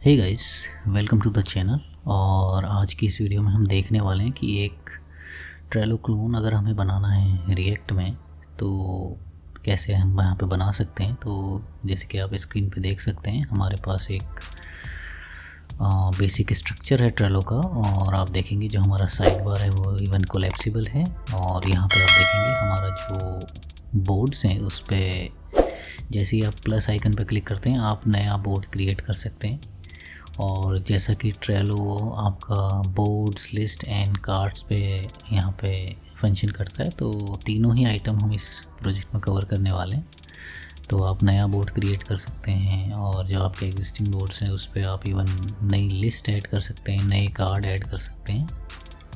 Hey guys, welcome to the channel. और आज की इस वीडियो में हम देखने वाले हैं कि एक ट्रेलो क्लोन अगर हमें बनाना है रिएक्ट में तो कैसे हम यहाँ पे बना सकते हैं। तो जैसे कि आप स्क्रीन पे देख सकते हैं हमारे पास एक बेसिक स्ट्रक्चर है ट्रेलो का। और आप देखेंगे जो हमारा साइड बार है वो इवन कोलैप्सिबल है। और यहाँ पे आप देखेंगे हमारा जो बोर्ड्स हैं उस पर जैसे ही आप प्लस आइकन पर क्लिक करते हैं आप नया बोर्ड क्रिएट कर सकते हैं। और जैसा कि ट्रेलो आपका बोर्ड्स, लिस्ट एंड कार्ड्स पे यहाँ पे फंक्शन करता है, तो तीनों ही आइटम हम इस प्रोजेक्ट में कवर करने वाले हैं। तो आप नया बोर्ड क्रिएट कर सकते हैं और जो आपके एग्जिस्टिंग बोर्ड्स हैं उस पर आप इवन नई लिस्ट ऐड कर सकते हैं, नए कार्ड ऐड कर सकते हैं।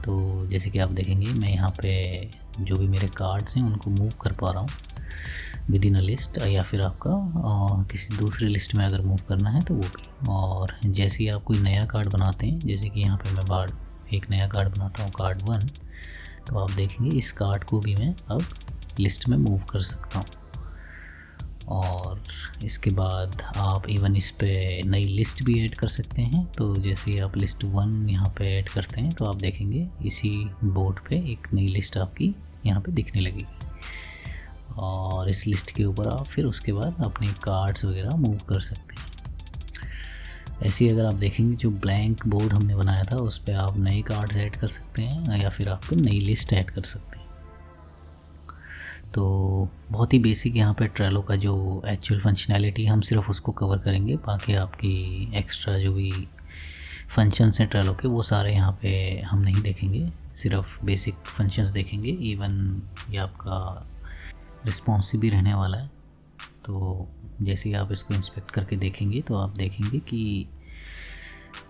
तो जैसे कि आप देखेंगे मैं यहाँ पे जो भी मेरे कार्ड्स हैं उनको मूव कर पा रहा हूँ विद इन अ लिस्ट, या फिर आपका किसी दूसरी लिस्ट में अगर मूव करना है तो वो भी। और जैसे ही आप कोई नया कार्ड बनाते हैं, जैसे कि यहाँ पे मैं एक नया कार्ड बनाता हूँ, कार्ड 1, तो आप देखेंगे इस कार्ड को भी मैं अब लिस्ट में मूव कर सकता हूँ। और इसके बाद आप इवन इस पे नई लिस्ट भी ऐड कर सकते हैं। तो जैसे ही आप लिस्ट 1 यहाँ पे ऐड करते हैं तो आप देखेंगे इसी बोर्ड पे एक नई लिस्ट आपकी यहाँ पे दिखने लगेगी। और इस लिस्ट के ऊपर आप फिर उसके बाद अपने कार्ड्स वगैरह मूव कर सकते हैं। ऐसे ही अगर आप देखेंगे जो ब्लैंक बोर्ड हमने बनाया था उस पर आप नए कार्ड्स ऐड कर सकते हैं या फिर आप नई लिस्ट ऐड कर सकते हैं। तो बहुत ही बेसिक यहाँ पे ट्रेलो का जो एक्चुअल फंक्शनैलिटी हम सिर्फ उसको कवर करेंगे, बाकी आपकी एक्स्ट्रा जो भी फंक्शंस हैं ट्रेलो के वो सारे यहाँ पे हम नहीं देखेंगे, सिर्फ बेसिक फंक्शंस देखेंगे। इवन ये आपका रिस्पॉन्सिव भी रहने वाला है। तो जैसे ही आप इसको इंस्पेक्ट करके देखेंगे तो आप देखेंगे कि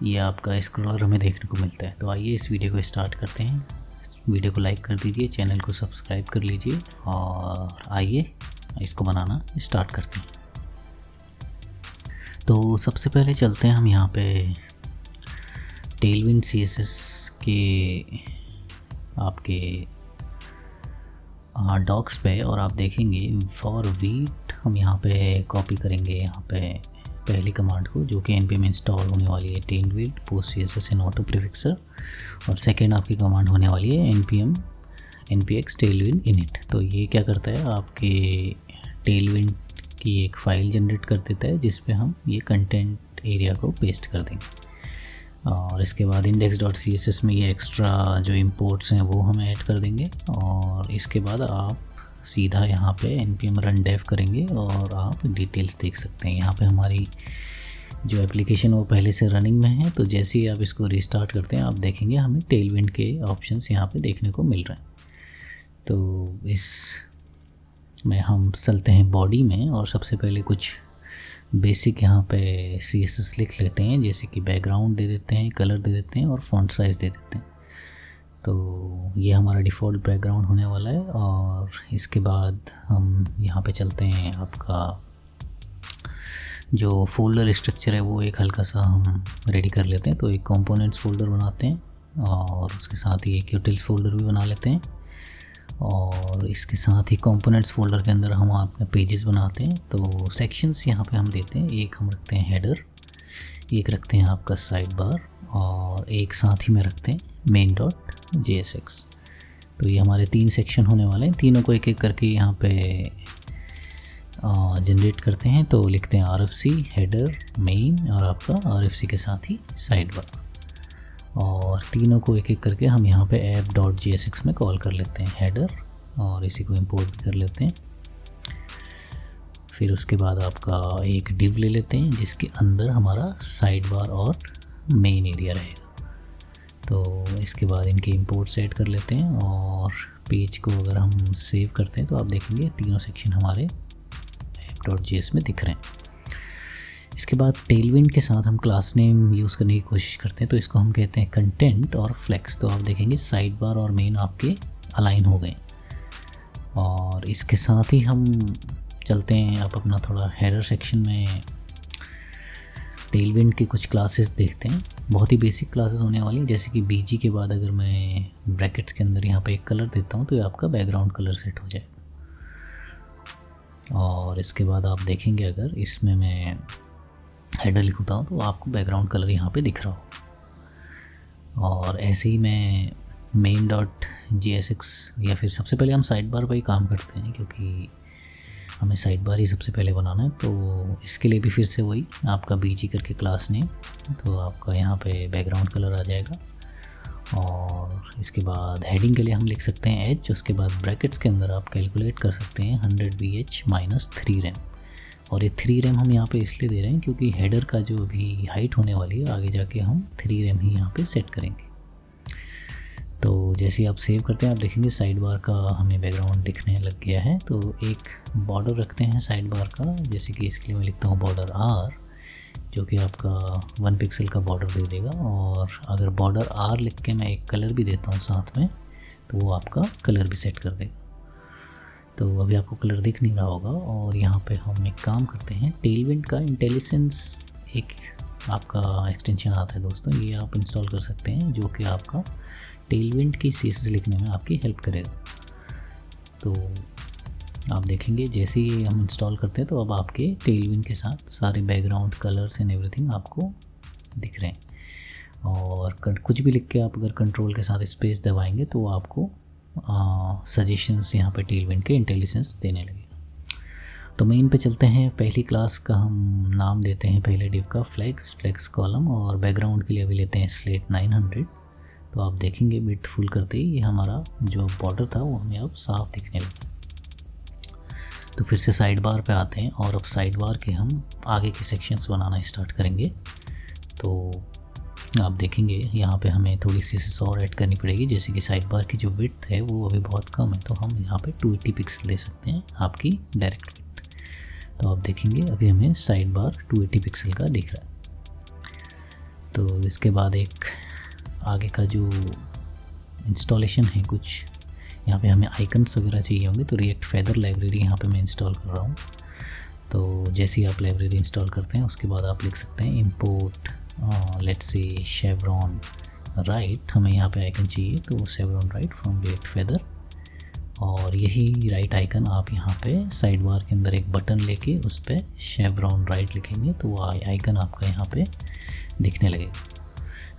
ये आपका स्क्रॉलर हमें देखने को मिलता है। तो आइए इस वीडियो को स्टार्ट करते हैं। वीडियो को लाइक कर दीजिए, चैनल को सब्सक्राइब कर लीजिए और आइए इसको बनाना स्टार्ट करते हैं। तो सबसे पहले चलते हैं हम यहाँ पे टेलविंड CSS के आपके डॉक्स पे, और आप देखेंगे फॉर वीट हम यहाँ पे कॉपी करेंगे यहाँ पे पहली कमांड को जो कि npm इंस्टॉल होने वाली है टेलविंड पोस्ट CSS इन ऑटो प्रीफिक्सर। और सेकेंड आपकी कमांड होने वाली है npx tailwind init। तो ये क्या करता है, आपके टेलविंड की एक फ़ाइल जनरेट कर देता है जिस पे हम ये कंटेंट एरिया को पेस्ट कर देंगे। और इसके बाद index.css में ये एक्स्ट्रा जो इंपोर्ट्स हैं वो हम ऐड कर देंगे। और इसके बाद आप सीधा यहाँ पे npm run dev करेंगे और आप डिटेल्स देख सकते हैं। यहाँ पे हमारी जो एप्लीकेशन वो पहले से रनिंग में है। तो जैसे ही आप इसको रिस्टार्ट करते हैं आप देखेंगे हमें टेलविंड के ऑप्शंस यहाँ पे देखने को मिल रहे हैं। तो इस में हम चलते हैं बॉडी में और सबसे पहले कुछ बेसिक यहाँ पे CSS लिख लेते हैं, जैसे कि बैकग्राउंड दे देते हैं, कलर दे देते हैं और फॉन्ट साइज़ दे देते हैं। तो ये हमारा डिफ़ॉल्ट बैकग्राउंड होने वाला है। और इसके बाद हम यहाँ पे चलते हैं, आपका जो फोल्डर स्ट्रक्चर है वो एक हल्का सा हम रेडी कर लेते हैं। तो एक कंपोनेंट्स फोल्डर बनाते हैं और उसके साथ ही एक यूटिल्स फोल्डर भी बना लेते हैं। और इसके साथ ही कंपोनेंट्स फोल्डर के अंदर हम अपने पेजेस बनाते हैं। तो सेक्शंस यहाँ पे हम देते हैं, एक हम रखते हैं हेडर, एक रखते हैं आपका साइड बार, और एक साथ ही में रखते हैं main.jsx। तो ये हमारे 3 सेक्शन होने वाले हैं, तीनों को एक एक करके यहाँ पे जनरेट करते हैं। तो लिखते हैं RFC हेडर मेन और आपका RFC के साथ ही साइड बार, और तीनों को एक एक करके हम यहाँ पे app.jsx में कॉल कर लेते हैं हेडर, और इसी को इंपोर्ट भी कर लेते हैं। फिर उसके बाद आपका एक डिव ले लेते हैं जिसके अंदर हमारा साइड बार और मेन एरिया रहेगा। तो इसके बाद इनके इंपोर्ट सेट कर लेते हैं और पेज को अगर हम सेव करते हैं तो आप देखेंगे तीनों सेक्शन हमारे app.js में दिख रहे हैं। इसके बाद टेलविंड के साथ हम क्लास नेम यूज़ करने की कोशिश करते हैं। तो इसको हम कहते हैं कंटेंट और फ्लेक्स। तो आप देखेंगे साइड बार और मेन आपके अलाइन हो गए। और इसके साथ ही हम चलते हैं आप अपना थोड़ा हेडर सेक्शन में टेलविंड के कुछ क्लासेस देखते हैं। बहुत ही बेसिक क्लासेस होने वाली हैं, जैसे कि BG के बाद अगर मैं ब्रैकेट्स के अंदर यहाँ पे एक कलर देता हूँ तो ये आपका बैकग्राउंड कलर सेट हो जाएगा। और इसके बाद आप देखेंगे अगर इसमें मैं हेडर लिखता हूँ तो आपको बैकग्राउंड कलर यहाँ पे दिख रहा हो। और ऐसे ही मैं main.jsx या फिर सबसे पहले हम साइड बार पर ही काम करते हैं क्योंकि हमें साइड बार ही सबसे पहले बनाना है। तो इसके लिए भी फिर से वही आपका बीजी करके क्लास नेम, तो आपका यहाँ पे बैकग्राउंड कलर आ जाएगा। और इसके बाद हेडिंग के लिए हम लिख सकते हैं एच, उसके बाद ब्रैकेट्स के अंदर आप कैलकुलेट कर सकते हैं 100 VH माइनस 3 रैम। और ये 3 रैम हम यहाँ पे इसलिए दे रहे हैं क्योंकि हेडर का जो अभी हाइट होने वाली है आगे जाके हम 3 रैम ही यहाँ पे सेट करेंगे। तो जैसे आप सेव करते हैं आप देखेंगे साइड बार का हमें बैकग्राउंड दिखने लग गया है। तो एक बॉर्डर रखते हैं साइड बार का, जैसे कि इसके लिए मैं लिखता हूँ बॉर्डर R, जो कि आपका 1 पिक्सल का बॉर्डर दे देगा। और अगर बॉर्डर R लिख के मैं एक कलर भी देता हूँ साथ में तो वो आपका कलर भी सेट कर देगा। तो अभी आपको कलर दिख नहीं रहा होगा। और यहाँ पे हम एक काम करते हैं, टेलविंड का इंटेलिजेंस एक आपका एक्सटेंशन आता है दोस्तों, ये आप इंस्टॉल कर सकते हैं जो कि आपका टेलविंड की CSS लिखने में आपकी हेल्प करेगा। तो आप देखेंगे जैसे ही हम इंस्टॉल करते हैं तो अब आपके टेलविंड के साथ सारे बैकग्राउंड कलर्स एंड एवरीथिंग आपको दिख रहे हैं। और कुछ भी लिख के आप अगर कंट्रोल के साथ स्पेस दबाएंगे तो आपको सजेशंस यहाँ पे टेलविंड के इंटेलिजेंस देने लगेगा। तो मेन पे चलते हैं। पहली क्लास का हम नाम देते हैं पहले डिव का फ्लेक्स कॉलम, और बैकग्राउंड के लिए अभी लेते हैं स्लेट 900। तो आप देखेंगे विड्थ फुल करते ही ये हमारा जो बॉर्डर था वो हमें अब साफ दिखने लगा। तो फिर से साइड बार पे आते हैं और अब साइड बार के हम आगे के सेक्शंस बनाना स्टार्ट करेंगे। तो आप देखेंगे यहाँ पे हमें थोड़ी सी और ऐड करनी पड़ेगी, जैसे कि साइड बार की जो विड्थ है वो अभी बहुत कम है, तो हम यहाँ पे 280 पिक्सल दे सकते हैं आपकी डायरेक्ट विड्थ। तो आप देखेंगे अभी हमें साइड बार 280 पिक्सल का दिख रहा है। तो इसके बाद एक आगे का जो इंस्टॉलेशन है, कुछ यहाँ पे हमें आइकन्स वगैरह चाहिए होंगे, तो रिएक्ट फेदर लाइब्रेरी यहाँ पे मैं इंस्टॉल कर रहा हूँ। तो जैसे ही आप लाइब्रेरी इंस्टॉल करते हैं उसके बाद आप लिख सकते हैं import let's say chevron right, हमें यहाँ पे आइकन चाहिए तो chevron right from react feather. और यही राइट आइकन आप यहाँ पे साइड बार के अंदर एक बटन लेके उस पर शेवरॉन राइट लिखेंगे तो वो आइकन आपका यहाँ पे दिखने लगेगा।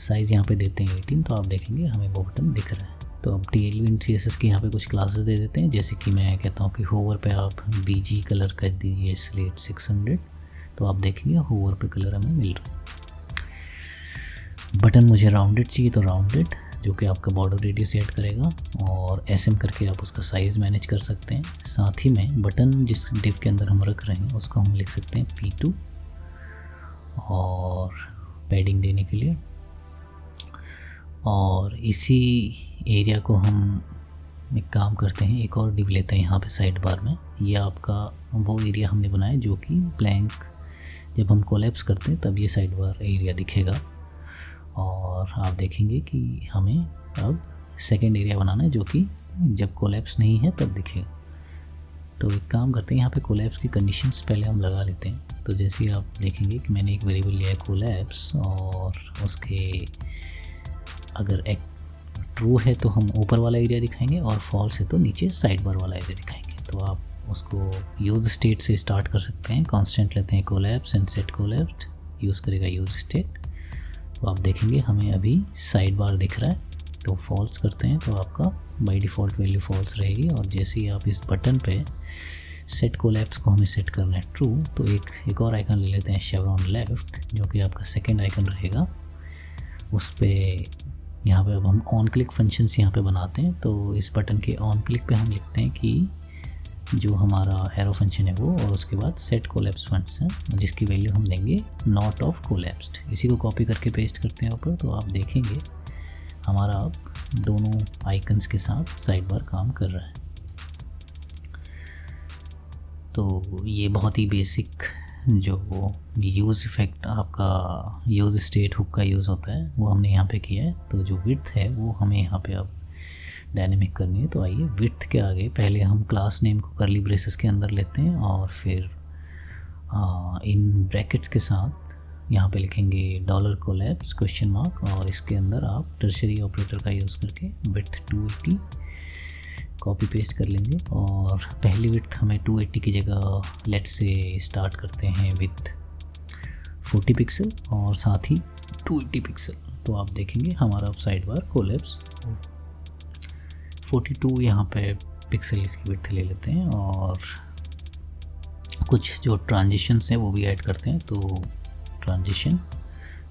साइज़ यहाँ पे देते हैं 18, तो आप देखेंगे हमें वो बटन दिख रहा है। तो अब टेलविंड CSS की यहाँ पे कुछ क्लासेस दे देते हैं, जैसे कि मैं कहता हूँ कि होवर पे आप BG कलर कर दीजिए स्लेट 600। तो आप देखेंगे होवर पे कलर हमें मिल रहा है। बटन मुझे राउंडेड चाहिए तो राउंडेड, जो कि आपका बॉर्डर रेडियस ऐड करेगा, और SM करके आप उसका साइज़ मैनेज कर सकते हैं। साथ ही में बटन जिस डिव के अंदर हम रख रहे हैं उसको हम लिख सकते हैं P2 और पैडिंग देने के लिए। और इसी एरिया को हम एक काम करते हैं, एक और डिव लेते हैं यहाँ पे साइड बार में। ये आपका वो एरिया हमने बनाया जो कि ब्लैंक, जब हम कोलैप्स करते हैं तब ये साइड बार एरिया दिखेगा। और आप देखेंगे कि हमें अब सेकंड एरिया बनाना है जो कि जब कोलैप्स नहीं है तब दिखेगा। तो एक काम करते हैं, यहाँ पे कोलैप्स की कंडीशंस पहले हम लगा लेते हैं। तो जैसे आप देखेंगे कि मैंने एक वेरिएबल लिया है कोलैप्स, और उसके अगर एक ट्रू है तो हम ऊपर वाला एरिया दिखाएंगे और फॉल्स है तो नीचे साइड बार वाला एरिया दिखाएंगे। तो आप उसको यूज़ स्टेट से स्टार्ट कर सकते हैं। कांस्टेंट लेते हैं collapse and set collapsed, use करेगा यूज़ स्टेट। तो आप देखेंगे हमें अभी साइड बार दिख रहा है, तो फॉल्स करते हैं तो आपका बाय डिफ़ॉल्ट वैल्यू फॉल्स रहेगी। और जैसे ही आप इस बटन पे सेट कोलैप्स को हमें सेट करना है ट्रू, तो एक और आइकन ले लेते हैं शेवरॉन लेफ्ट, जो कि आपका सेकेंड आइकन रहेगा। उस पर यहाँ पे अब हम ऑन क्लिक फंक्शंस यहाँ पे बनाते हैं। तो इस बटन के ऑन क्लिक पे हम लिखते हैं कि जो हमारा एरो फंक्शन है वो, और उसके बाद सेट कोलैप्स फंक्शन जिसकी वैल्यू हम देंगे नॉट ऑफ कोलैप्स्ड। इसी को कॉपी करके पेस्ट करते हैं ऊपर, तो आप देखेंगे हमारा अब दोनों आइकन्स के साथ साइड बार काम कर रहा है। तो ये बहुत ही बेसिक जो यूज़ इफ़ेक्ट आपका यूज़ स्टेट हुक का यूज़ होता है वो हमने यहाँ पे किया है। तो जो विड्थ है वो हमें यहाँ पे अब डायनेमिक करनी है। तो आइए विड्थ के आगे पहले हम क्लास नेम को करली ब्रेसेस के अंदर लेते हैं, और फिर इन ब्रैकेट्स के साथ यहाँ पे लिखेंगे $कोलैप्स क्वेश्चन मार्क, और इसके अंदर आप टर्शरी ऑपरेटर का यूज़ करके विड्थ 280 कॉपी पेस्ट कर लेंगे। और पहली विड्थ हमें 280 की जगह लेट्स से स्टार्ट करते हैं विथ 40 पिक्सल और साथ ही 280 पिक्सल। तो आप देखेंगे हमारा अब साइड बार कोलैप्स 42 यहाँ पे पिक्सल इसकी विड्थ ले लेते हैं और कुछ जो ट्रांजिशंस हैं वो भी ऐड करते हैं। तो ट्रांजिशन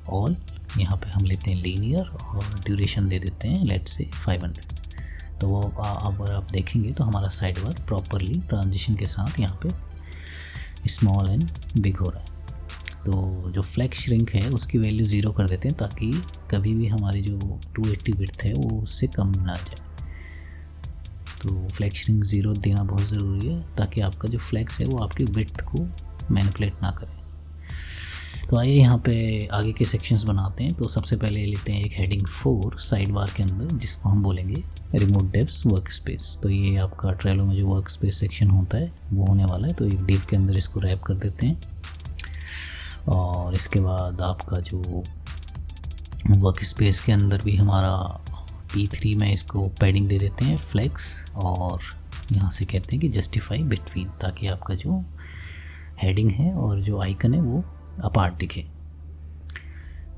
ऑल यहाँ पे हम लेते हैं लीनियर और ड्यूरेशन दे देते हैं लेट्स से 500। तो वो अब आप देखेंगे तो हमारा साइड बार प्रॉपरली ट्रांजिशन के साथ यहाँ पे स्मॉल एंड बिग हो रहा है। तो जो फ्लेक्स श्रिंक है उसकी वैल्यू 0 कर देते हैं ताकि कभी भी हमारी जो 280 विड्थ है वो उससे कम ना जाए। तो फ्लेक्स श्रिंक 0 देना बहुत ज़रूरी है ताकि आपका जो फ्लेक्स है वो आपकी विड्थ को मैनिपुलेट ना करे। तो आइए यहाँ पे आगे के सेक्शंस बनाते हैं। तो सबसे पहले लेते हैं एक हेडिंग 4 साइड बार के अंदर जिसको हम बोलेंगे रिमोट डेव्स वर्क स्पेस। तो ये आपका ट्रेलो में जो वर्क स्पेस सेक्शन होता है वो होने वाला है। तो एक डिव के अंदर इसको रैप कर देते हैं और इसके बाद आपका जो वर्क स्पेस के अंदर भी हमारा P3 में इसको पैडिंग दे देते हैं फ्लेक्स और यहाँ से कहते हैं कि जस्टिफाई बिटवीन, ताकि आपका जो हेडिंग है और जो आइकन है वो अपार्ट दिखे।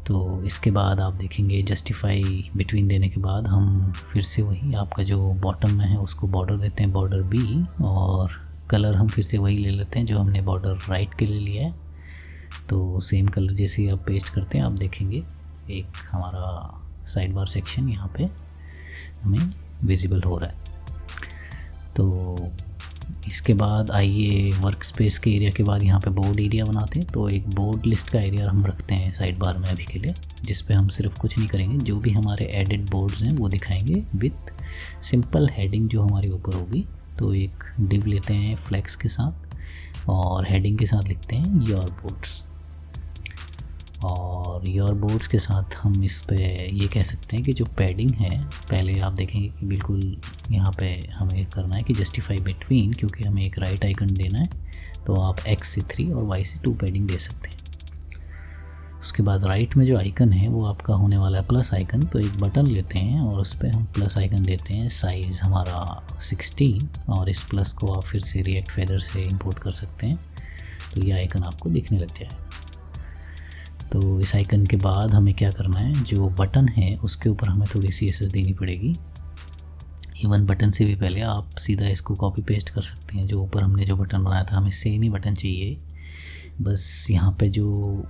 तो इसके बाद आप देखेंगे जस्टिफाई बिटवीन देने के बाद हम फिर से वही आपका जो बॉटम में है उसको बॉर्डर देते हैं बॉर्डर B और कलर हम फिर से वही ले लेते हैं जो हमने बॉर्डर राइट के लिए लिया है। तो सेम कलर जैसे ही आप पेस्ट करते हैं आप देखेंगे एक हमारा साइड बार सेक्शन यहाँ पे हमें विजिबल हो रहा है। तो इसके बाद आइए वर्क स्पेस के एरिया के बाद यहाँ पे बोर्ड एरिया बनाते हैं। तो एक बोर्ड लिस्ट का एरिया हम रखते हैं साइड बार में अभी के लिए, जिस पे हम सिर्फ कुछ नहीं करेंगे, जो भी हमारे एडिट बोर्ड्स हैं वो दिखाएंगे विथ सिंपल हेडिंग जो हमारी ऊपर होगी। तो एक डिव लेते हैं फ्लेक्स के साथ और हेडिंग के साथ लिखते हैं योर बोर्ड्स और योर बोर्ड्स के साथ हम इस पे ये कह सकते हैं कि जो पैडिंग है पहले आप देखेंगे कि बिल्कुल यहाँ पे हमें करना है कि जस्टिफाई बिटवीन, क्योंकि हमें एक राइट आइकन देना है। तो आप X से 3 और Y से 2 पैडिंग दे सकते हैं। उसके बाद राइट में जो आइकन है वो आपका होने वाला है प्लस आइकन। तो एक बटन लेते हैं और उस पर हम प्लस आइकन देते हैं, साइज़ हमारा 16 और इस प्लस को आप फिर से रिएक्ट फेदर से इंपोर्ट कर सकते हैं। तो ये आइकन आपको दिखने लग जाए। तो इस आइकन के बाद हमें क्या करना है, जो बटन है उसके ऊपर हमें थोड़ी CSS देनी पड़ेगी। इवन बटन से भी पहले आप सीधा इसको कॉपी पेस्ट कर सकते हैं। जो ऊपर हमने जो बटन बनाया था हमें सेम ही बटन चाहिए, बस यहाँ पे जो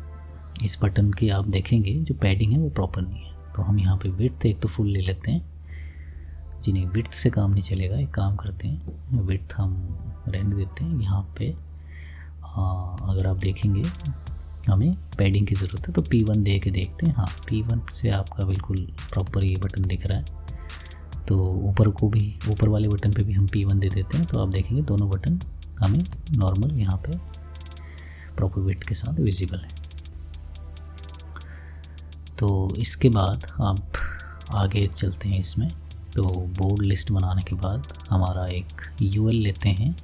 इस बटन की आप देखेंगे जो पैडिंग है वो प्रॉपर नहीं है। तो हम यहाँ पे विड्थ एक तो फुल ले लेते हैं। जी नहीं, विड्थ से काम नहीं चलेगा, एक काम करते हैं विड्थ हम रहने देते हैं। यहाँ पे अगर आप देखेंगे हमें पैडिंग की ज़रूरत है तो P1 दे के देखते हैं। हाँ, P1 से आपका बिल्कुल प्रॉपर ये बटन दिख रहा है। तो ऊपर वाले बटन पे भी हम P1 दे देते हैं। तो आप देखेंगे दोनों बटन हमें नॉर्मल यहाँ पे प्रॉपर विड्थ के साथ विजिबल है। तो इसके बाद आप आगे चलते हैं इसमें। तो बोर्ड लिस्ट बनाने के बाद हमारा एक UL लेते हैं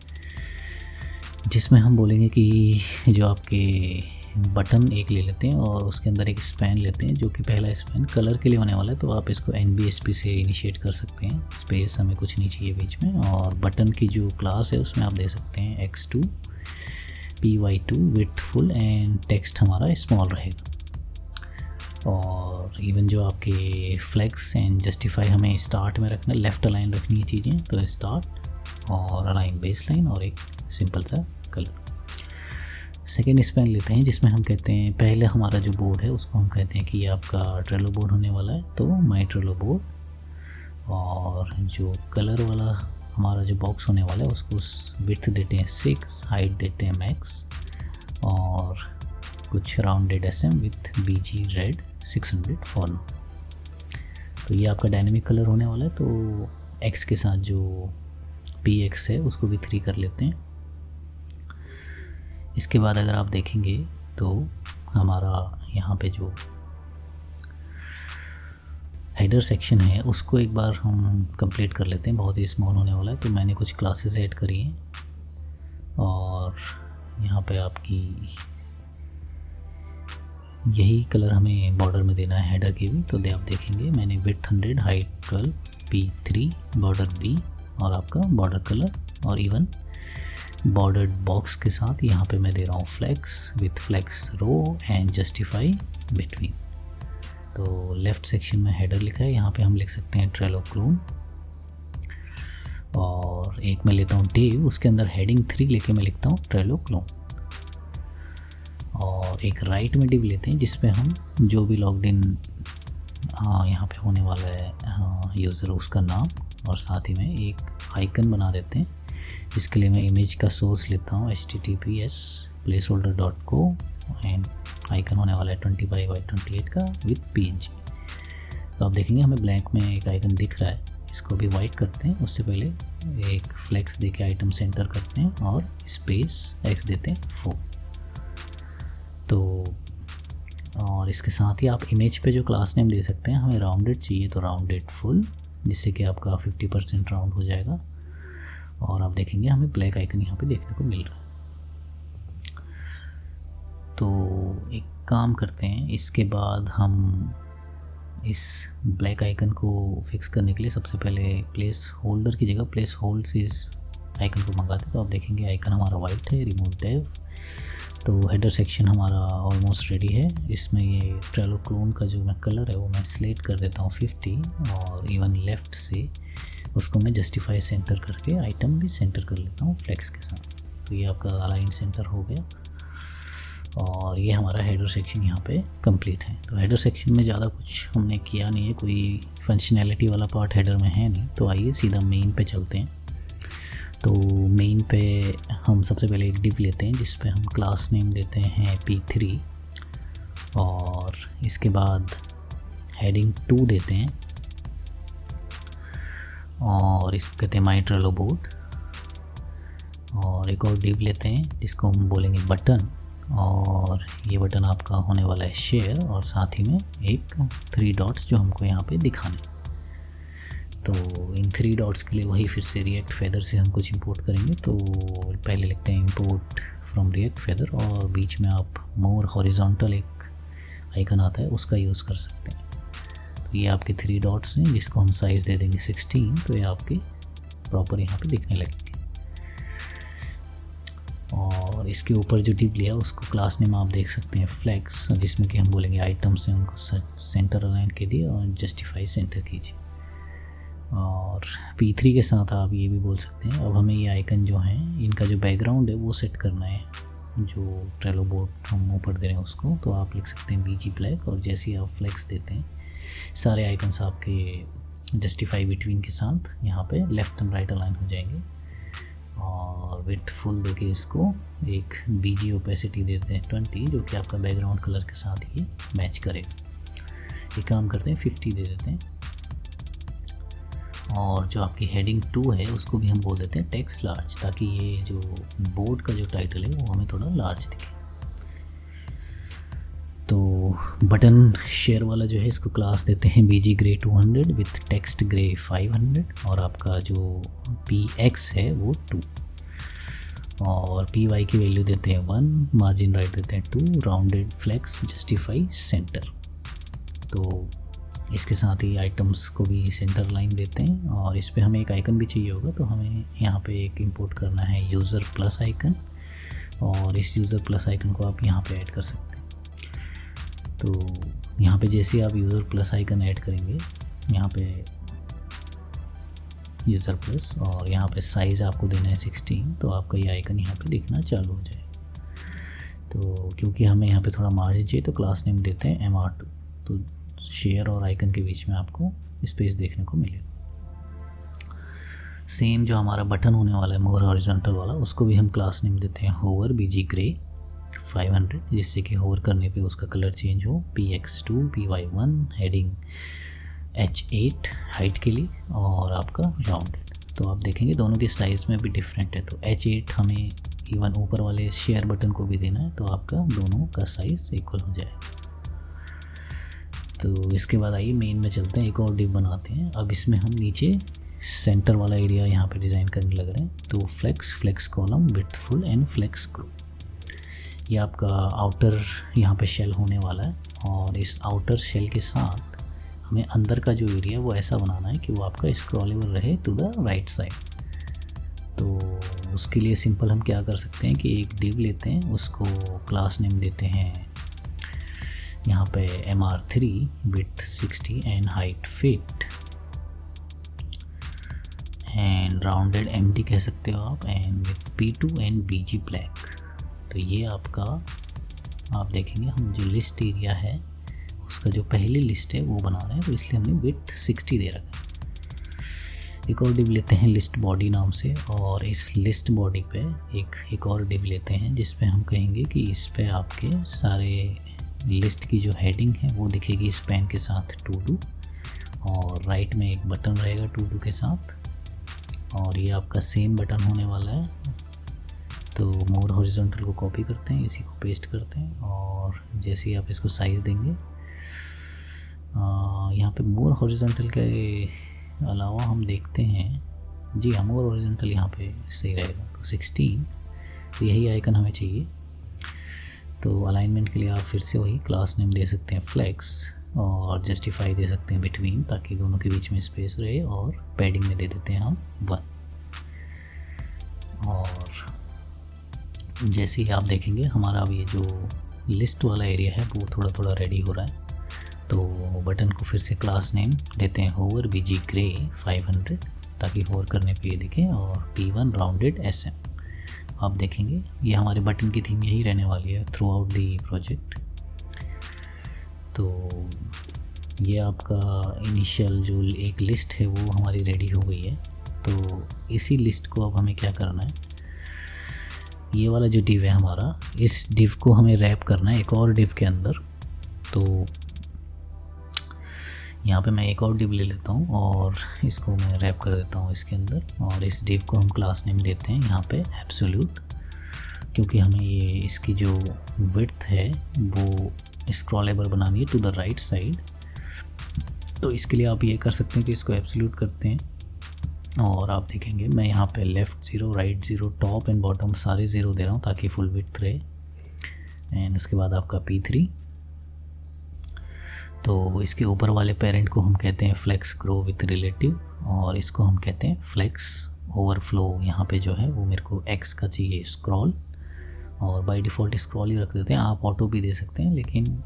जिसमें हम बोलेंगे कि जो आपके बटन एक ले लेते हैं और उसके अंदर एक स्पैन लेते हैं, जो कि पहला स्पैन कलर के लिए होने वाला है। तो आप इसको NBSP से इनिशिएट कर सकते हैं, स्पेस हमें कुछ नहीं चाहिए बीच में। और बटन की जो क्लास है उसमें आप दे सकते हैं X2 PY2 width full and text हमारा स्मॉल रहेगा। और इवन जो आपके फ्लेक्स एंड जस्टिफाई हमें स्टार्ट में रखना, लेफ़्ट अलाइन रखनी है चीज़ें। तो स्टार्ट और अलाइन बेस लाइन और एक सिंपल सा कलर। सेकेंड स्पैन लेते हैं जिसमें हम कहते हैं पहले हमारा जो बोर्ड है उसको हम कहते हैं कि ये आपका ट्रेलो बोर्ड होने वाला है। तो माई ट्रेलो बोर्ड और जो कलर वाला हमारा जो बॉक्स होने वाला है उसको विड्थ देते हैं 6, हाइट देते हैं मैक्स और कुछ rounded SM with BG red 600 for now. तो ये आपका डायनेमिक कलर होने वाला है। तो X के साथ जो PX है उसको भी 3 कर लेते हैं। इसके बाद अगर आप देखेंगे तो हमारा यहाँ पे जो हेडर सेक्शन है उसको एक बार हम कंप्लीट कर लेते हैं। बहुत ही स्मॉल होने वाला है। तो मैंने कुछ क्लासेस ऐड करी हैं और यहाँ पे आपकी यही कलर हमें बॉर्डर में देना है हेडर के भी। तो आप देखेंगे मैंने width 100, height 12, P3 border B और आपका बॉर्डर कलर और इवन बॉर्डर्ड बॉक्स के साथ यहाँ पे मैं दे रहा हूँ flex with flex row and justify between. तो लेफ़्ट सेक्शन में हेडर लिखा है, यहाँ पे हम लिख सकते हैं ट्रेलो क्लोन। और एक मैं लेता हूँ टेब, उसके अंदर हेडिंग 3 लेके मैं लिखता हूँ ट्रेलो क्लोन। और एक राइट में डिव लेते हैं जिसपे हम जो भी लॉग्ड इन यहाँ पे होने वाला है यूज़र उसका नाम, और साथ ही में एक आइकन बना देते हैं। इसके लिए मैं इमेज का सोर्स लेता हूँ https placeholder.co एंड आइकन होने वाला है 20x28 का विथ png। तो आप देखेंगे हमें ब्लैंक में एक आइकन दिख रहा है, इसको भी वाइट करते हैं। उससे पहले एक फ्लेक्स देके आइटम सेंटर करते हैं और स्पेस x देते हैं 4। तो और इसके साथ ही आप इमेज पे जो क्लास नेम दे सकते हैं, हमें राउंडेड चाहिए तो राउंडेड फुल, जिससे कि आपका 50% राउंड हो जाएगा। और आप देखेंगे हमें ब्लैक आइकन यहाँ पे देखने को मिल रहा है। तो एक काम करते हैं, इसके बाद हम इस ब्लैक आइकन को फिक्स करने के लिए सबसे पहले प्लेस होल्डर की जगह प्लेस होल्ड से इस आइकन को मंगाते हैं। तो आप देखेंगे आइकन हमारा वाइट है, रिमूव डेव। तो हेडर सेक्शन हमारा ऑलमोस्ट रेडी है। इसमें ये ट्रेलो क्लोन का जो मैं कलर है वो मैं सिलेक्ट कर देता हूँ 50, और इवन लेफ़्ट से उसको मैं जस्टिफाई सेंटर करके आइटम भी सेंटर कर लेता हूँ फ्लेक्स के साथ। तो ये आपका अलाइन सेंटर हो गया, और ये हमारा हेडर सेक्शन यहाँ पे कंप्लीट है। तो हेडर सेक्शन में ज़्यादा कुछ हमने किया नहीं है, कोई फंक्शनैलिटी वाला पार्ट हेडर में है नहीं। तो आइए सीधा मेन पे चलते हैं। तो मेन पे हम सबसे पहले एक डिव लेते हैं जिस पे हम क्लास नेम देते हैं p3, और इसके बाद हेडिंग 2 देते हैं, और इसको कहते हैं माई ट्रेलो बोर्ड। और एक और डिव लेते हैं जिसको हम बोलेंगे बटन, और ये बटन आपका होने वाला है शेयर, और साथ ही में एक 3 डॉट्स जो हमको यहाँ पे दिखाने। तो इन 3 डॉट्स के लिए वही फिर से रिएक्ट फेदर से हम कुछ इंपोर्ट करेंगे। तो पहले लिखते हैं इंपोर्ट फ्रॉम रिएक्ट फेदर, और बीच में आप मोर हॉरिजॉन्टल एक आइकन आता है उसका यूज़ कर सकते हैं। तो ये आपके 3 डॉट्स हैं जिसको हम साइज़ दे देंगे 16। तो ये आपके प्रॉपर यहाँ पे दिखने लगेंगे। और इसके ऊपर जो डिव लिया उसको क्लास नेम आप देख सकते हैं फ्लेक्स, जिसमें कि हम बोलेंगे आइटम्स हैं उनको सेंटर अलाइन कीजिए और जस्टिफाई सेंटर कीजिए। और p3 के साथ आप ये भी बोल सकते हैं। अब हमें ये आइकन जो हैं इनका जो बैकग्राउंड है वो सेट करना है, जो ट्रेलो बोर्ड हम ऊपर दे रहे हैं उसको। तो आप लिख सकते हैं bg ब्लैक, और जैसे ही आप फ्लेक्स देते हैं सारे आइकन्स आपके जस्टिफाई बिटवीन के साथ यहाँ पे लेफ़्ट एंड राइट अलाइन हो जाएंगे। और विथ फुल देके इसको एक bg ओपेसिटी देते हैं 20, जो कि आपका बैकग्राउंड कलर के साथ ये मैच करेगा। ये काम करते हैं 50 दे देते हैं। और जो आपकी हेडिंग 2 है उसको भी हम बोल देते हैं टेक्स्ट लार्ज, ताकि ये जो बोर्ड का जो टाइटल है वो हमें थोड़ा लार्ज दिखे। तो बटन शेयर वाला जो है इसको क्लास देते हैं bg grey 200 with text grey 500, और आपका जो px है वो 2, और py की वैल्यू देते हैं 1, मार्जिन राइट देते हैं 2, राउंडेड फ्लेक्स जस्टिफाई सेंटर। तो इसके साथ ही आइटम्स को भी सेंटर लाइन देते हैं, और इस पर हमें एक आइकन भी चाहिए होगा। तो हमें यहाँ पे एक इंपोर्ट करना है यूज़र प्लस आइकन, और इस यूज़र प्लस आइकन को आप यहाँ पे ऐड कर सकते हैं। तो यहाँ पे जैसे आप यूज़र प्लस आइकन ऐड करेंगे, यहाँ पे यूज़र प्लस, और यहाँ पे साइज़ आपको देना है 16, तो आपका ये आइकन यहाँ पे दिखना चालू हो जाए। तो क्योंकि हमें यहाँ पे थोड़ा मार्जिन चाहिए तो क्लास नेम देते हैं mr2। तो शेयर और आइकन के बीच में आपको स्पेस देखने को मिलेगा। सेम जो हमारा बटन होने वाला है मोर हॉरिजॉन्टल वाला, उसको भी हम क्लास नेम देते हैं होवर bg ग्रे 500, जिससे कि होवर करने पे उसका कलर चेंज हो। px2 py1 heading h8 height के लिए, और आपका राउंडेड। तो आप देखेंगे दोनों के साइज़ में भी डिफरेंट है। तो h8 हमें इवन ऊपर वाले शेयर बटन को भी देना है, तो आपका दोनों का साइज़ इक्वल हो जाएगा। तो इसके बाद आइए मेन में चलते हैं, एक और डिव बनाते हैं। अब इसमें हम नीचे सेंटर वाला एरिया यहाँ पे डिज़ाइन करने लग रहे हैं। तो flex column with full and flex group, ये आपका आउटर यहाँ पे शेल होने वाला है, और इस आउटर शेल के साथ हमें अंदर का जो एरिया वो ऐसा बनाना है कि वो आपका स्क्रॉलेबल रहे टू द राइट साइड। तो उसके लिए सिंपल हम क्या कर सकते हैं कि एक डिव लेते हैं, उसको क्लास नेम देते हैं यहाँ पे mr3 width 60 and height fit and rounded empty कह सकते हो आप, and with p2 and bg black. तो ये आपका आप देखेंगे हम जो लिस्ट एरिया है उसका जो पहली लिस्ट है वो बना रहे हैं, तो इसलिए हमने width 60 दे रखा है। एक और डिव लेते हैं लिस्ट बॉडी नाम से, और इस लिस्ट बॉडी पे एक और डिव लेते हैं जिसपे हम कहेंगे कि इस पे आपके सारे लिस्ट की जो हेडिंग है वो दिखेगी इस पेन के साथ to do, और राइट में एक बटन रहेगा to do के साथ, और ये आपका सेम बटन होने वाला है। तो मोर हॉरिजॉन्टल को कॉपी करते हैं, इसी को पेस्ट करते हैं, और जैसे ही आप इसको साइज़ देंगे यहाँ पे मोर हॉरिजॉन्टल के अलावा हम देखते हैं, जी हाँ मोर हॉरिजॉन्टल यहाँ पे सही रहेगा। तो 16, तो यही आइकन हमें चाहिए। तो अलाइनमेंट के लिए आप फिर से वही क्लास नेम दे सकते हैं फ्लेक्स, और जस्टिफाई दे सकते हैं बिटवीन, ताकि दोनों के बीच में स्पेस रहे, और पैडिंग में दे देते हैं हम 1। और जैसे ही आप देखेंगे हमारा अब ये जो लिस्ट वाला एरिया है वो थोड़ा थोड़ा रेडी हो रहा है। तो बटन को फिर से क्लास नेम देते हैं होवर bg ग्रे 500, ताकि होवर करने पे ये दिखे, और p1 राउंडेड sm। आप देखेंगे ये हमारे बटन की थीम यही रहने वाली है थ्रू आउट दी प्रोजेक्ट। तो ये आपका इनिशियल जो एक लिस्ट है वो हमारी रेडी हो गई है। तो इसी लिस्ट को अब हमें क्या करना है, ये वाला जो डिव है हमारा, इस डिव को हमें रैप करना है एक और डिव के अंदर। तो यहाँ पे मैं एक और डिव ले लेता हूँ और इसको मैं रैप कर देता हूँ इसके अंदर, और इस डिव को हम क्लास नेम देते हैं यहाँ पे एब्सोल्यूट, क्योंकि हमें ये इसकी जो विड्थ है वो स्क्रॉलेबल बनानी है टू द राइट साइड। तो इसके लिए आप ये कर सकते हैं कि इसको एब्सोल्यूट करते हैं, और आप देखेंगे मैं यहाँ पे left 0 right 0 top and bottom सारे 0 दे रहा हूँ ताकि फुल विड्थ रहे। एंड उसके बाद आपका p3, तो इसके ऊपर वाले पेरेंट को हम कहते हैं फ्लेक्स ग्रो विथ रिलेटिव, और इसको हम कहते हैं फ्लेक्स ओवरफ्लो। यहाँ पे जो है वो मेरे को x का चाहिए स्क्रॉल, और बाय डिफ़ॉल्ट स्क्रॉल ही रख देते हैं, आप ऑटो भी दे सकते हैं, लेकिन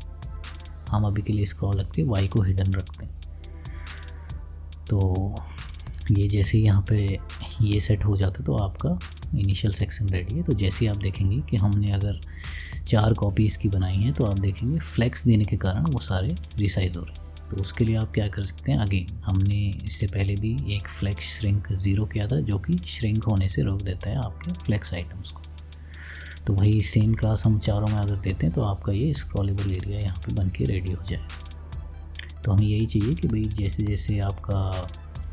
हम अभी के लिए स्क्रॉल रखते हैं, y को हिडन रखते हैं। तो ये जैसे ही यहाँ पे ये सेट हो जाता है तो आपका इनिशियल सेक्शन रेडी है। तो जैसे ही आप देखेंगे कि हमने अगर 4 कॉपीज़ की बनाई हैं, तो आप देखेंगे फ्लेक्स देने के कारण वो सारे रिसाइज हो रहे हैं। तो उसके लिए आप क्या कर सकते हैं, अगेन हमने इससे पहले भी एक फ्लेक्स श्रिंक 0 किया था जो कि श्रिंक होने से रोक देता है आपके फ्लेक्स आइटम्स को। तो वही सेम क्लास हम चारों में अगर देते हैं तो आपका ये स्क्रॉलेबल एरिया यहाँ पे बन के रेडी हो जाए। तो हमें यही चाहिए कि भाई जैसे जैसे आपका